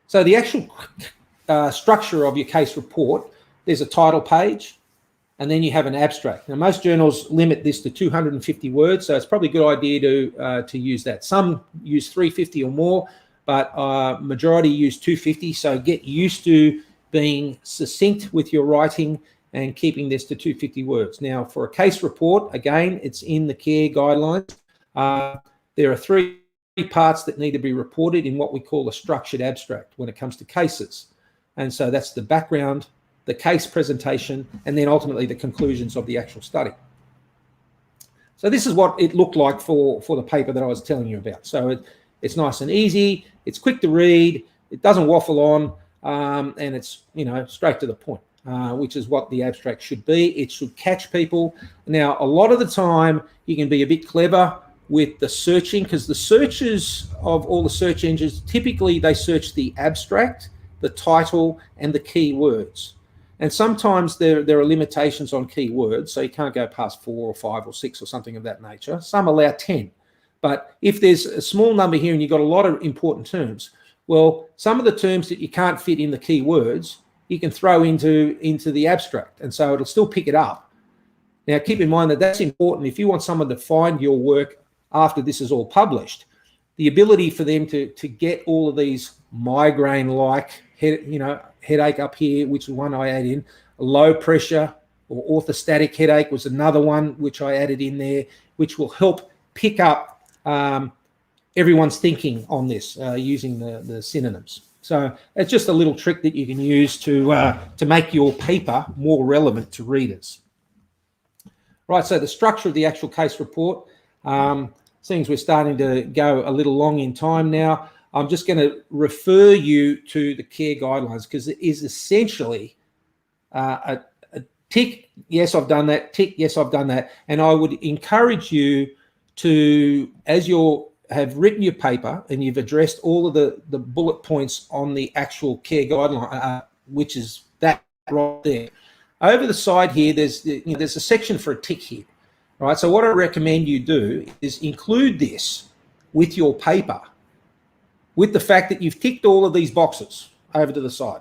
So the actual structure of your case report, there's a title page, and then you have an abstract. Now, most journals limit this to 250 words, so it's probably a good idea to use that. Some use 350 or more, but majority use 250, so get used to being succinct with your writing and keeping this to 250 words. Now, for a case report, again, it's in the care guidelines. There are 3 parts that need to be reported in what we call a structured abstract when it comes to cases. And so that's the background, the case presentation, and then ultimately the conclusions of the actual study. So this is what it looked like for the paper that I was telling you about. So it's nice and easy, it's quick to read, it doesn't waffle on, and it's, you know, straight to the point, which is what the abstract should be. It should catch people. Now, a lot of the time you can be a bit clever with the searching, because the searches of all the search engines, typically they search the abstract, the title, and the keywords. And sometimes there are limitations on keywords, so you can't go past 4 or 5 or 6 or something of that nature. Some allow 10. But if there's a small number here and you've got a lot of important terms, well, some of the terms that you can't fit in the keywords, you can throw into the abstract, and so it'll still pick it up. Now, keep in mind that that's important. If you want someone to find your work after this is all published, the ability for them to get all of these migraine-like headache up here, which is one I add in, low pressure or orthostatic headache was another one which I added in there, which will help pick up everyone's thinking on this using the synonyms. So it's just a little trick that you can use to make your paper more relevant to readers. Right, so the structure of the actual case report, seeing we're starting to go a little long in time now, I'm just going to refer you to the care guidelines, because it is essentially a tick, yes, I've done that, tick, yes, I've done that. And I would encourage you to, as you have written your paper and you've addressed all of the bullet points on the actual care guideline, which is that right there. Over the side here, there's a section for a tick here, right? So what I recommend you do is include this with your paper, with the fact that you've ticked all of these boxes over to the side.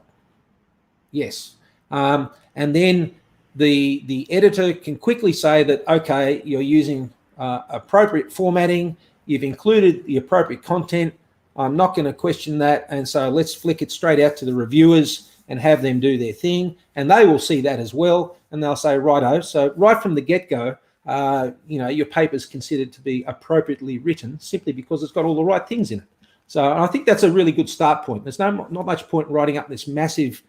Yes. And then the editor can quickly say that, okay, you're using appropriate formatting, you've included the appropriate content, I'm not going to question that, and so let's flick it straight out to the reviewers and have them do their thing, and they will see that as well, and they'll say, righto. So right from the get-go, your paper's considered to be appropriately written simply because it's got all the right things in it. So I think that's a really good start point. There's not much point in writing up this massive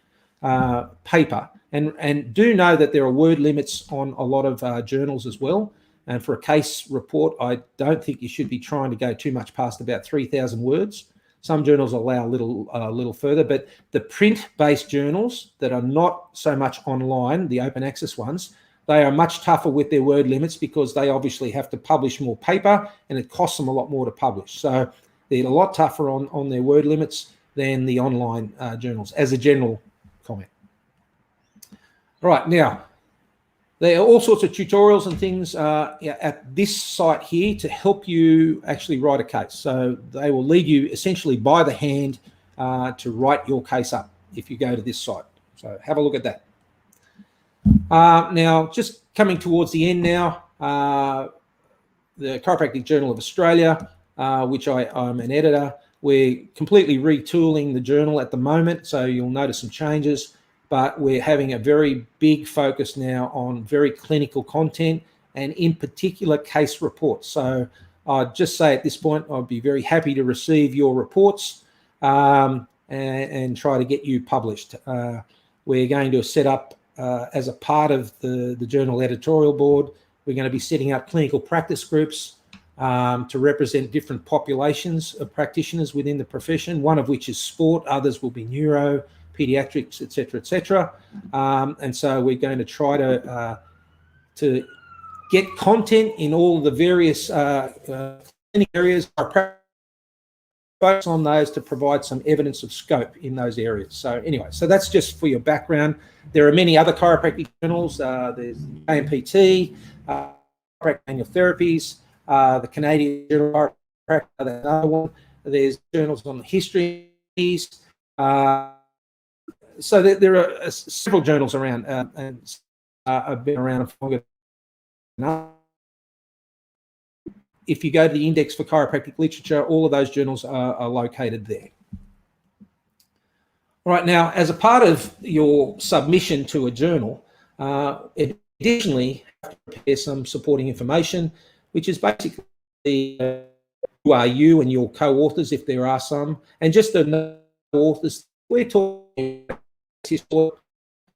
paper, and do know that there are word limits on a lot of journals as well. And for a case report, I don't think you should be trying to go too much past about 3,000 words. Some journals allow a little further, but the print-based journals that are not so much online, the open access ones, they are much tougher with their word limits because they obviously have to publish more paper and it costs them a lot more to publish. So they're a lot tougher on their word limits than the online journals, as a general comment. All right, now, there are all sorts of tutorials and things at this site here to help you actually write a case. So they will lead you essentially by the hand to write your case up if you go to this site. So have a look at that. Now, just coming towards the end now, the Chiropractic Journal of Australia, which I'm an editor, we're completely retooling the journal at the moment, so you'll notice some changes. But we're having a very big focus now on very clinical content and in particular case reports. So I'd just say at this point, I'd be very happy to receive your reports and try to get you published. We're going to set up, as a part of the journal editorial board, we're going to be setting up clinical practice groups to represent different populations of practitioners within the profession, one of which is sport, others will be neuro, pediatrics, etc., etc. And so we're going to try to get content in all the various clinic areas, focus on those to provide some evidence of scope in those areas. So anyway, so that's just for your background. There are many other chiropractic journals. There's AMPT, Chiropractic Manual Therapies, the Canadian Journal of Chiropractic, that's another one. There's journals on the histories. So there are several journals around, and I've been around for longer. If you go to the Index for Chiropractic Literature, all of those journals are located there. All right, now, as a part of your submission to a journal, additionally, you have to prepare some supporting information, which is basically who are you and your co-authors, if there are some, and just the authors. We're talking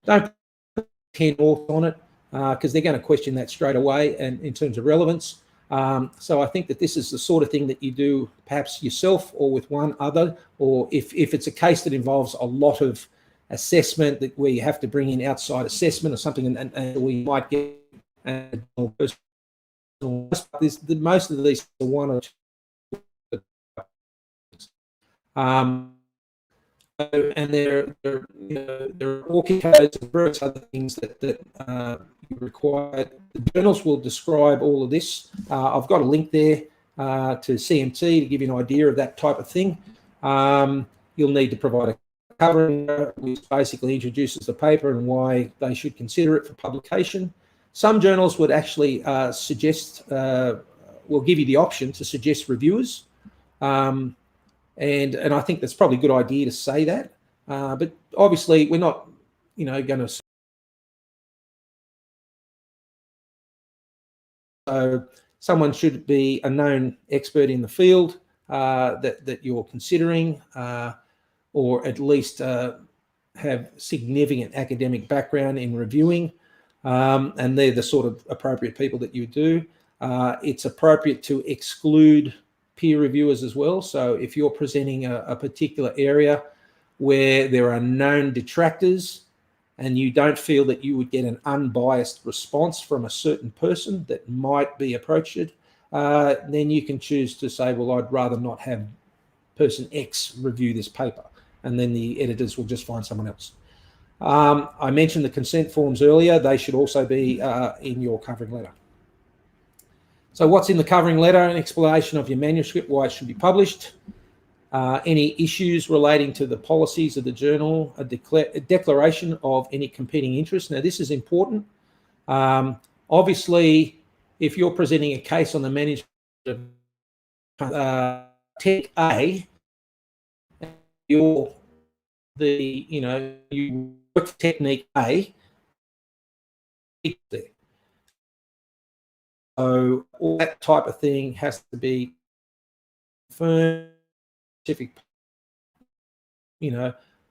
don't put 10 authors on it because they're going to question that straight away and in terms of relevance. So I think that this is the sort of thing that you do perhaps yourself or with one other, or if it's a case that involves a lot of assessment that where you have to bring in outside assessment or something, and we might get most of these are one or two. And there are ORCID codes and various other things that you require. The journals will describe all of this. I've got a link there to CMT to give you an idea of that type of thing. You'll need to provide a cover which basically introduces the paper and why they should consider it for publication. Some journals would actually suggest, will give you the option to suggest reviewers. And I think that's probably a good idea to say that. But obviously, we're not, going to. So someone should be a known expert in the field, that you're considering, or at least have significant academic background in reviewing, and they're the sort of appropriate people that you do. It's appropriate to exclude peer reviewers as well. So if you're presenting a particular area where there are known detractors and you don't feel that you would get an unbiased response from a certain person that might be approached, then you can choose to say, well, I'd rather not have person X review this paper, and then the editors will just find someone else. I mentioned the consent forms earlier. They should also be in your covering letter. So what's in the covering letter? An explanation of your manuscript, why it should be published, any issues relating to the policies of the journal, a declaration of any competing interests. Now, this is important. Obviously, if you're presenting a case on the manuscript of Tech A, you work for technique A, there. So all that type of thing has to be confirmed.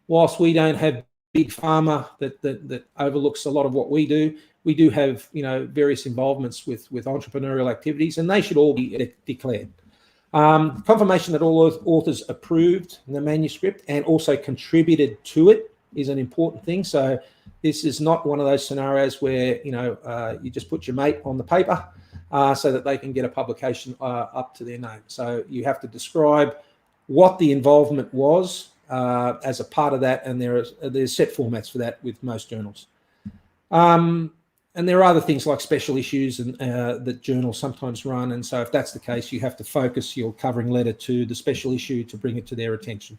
Whilst we don't have big pharma that overlooks a lot of what we do have various involvements with entrepreneurial activities, and they should all be declared. Confirmation that all authors approved the manuscript and also contributed to it is an important thing. So this is not one of those scenarios where you just put your mate on the paper so that they can get a publication up to their name. So you have to describe what the involvement was as a part of that, and there's set formats for that with most journals. And there are other things like special issues and that journals sometimes run, and so if that's the case, you have to focus your covering letter to the special issue to bring it to their attention.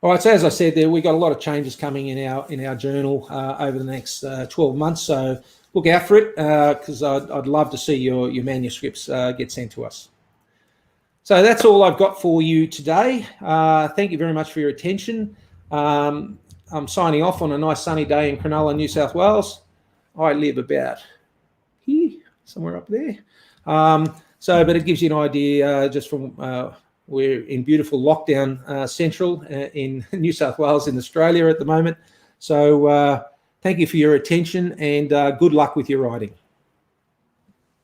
All right, so as I said there, we've got a lot of changes coming in our journal over the next 12 months, so look out for it because I'd love to see your manuscripts get sent to us. So that's all I've got for you today. Thank you very much for your attention. I'm signing off on a nice sunny day in Cronulla, New South Wales. I live about here, somewhere up there. But it gives you an idea just from we're in beautiful lockdown central in New South Wales in Australia at the moment. So thank you for your attention and good luck with your writing.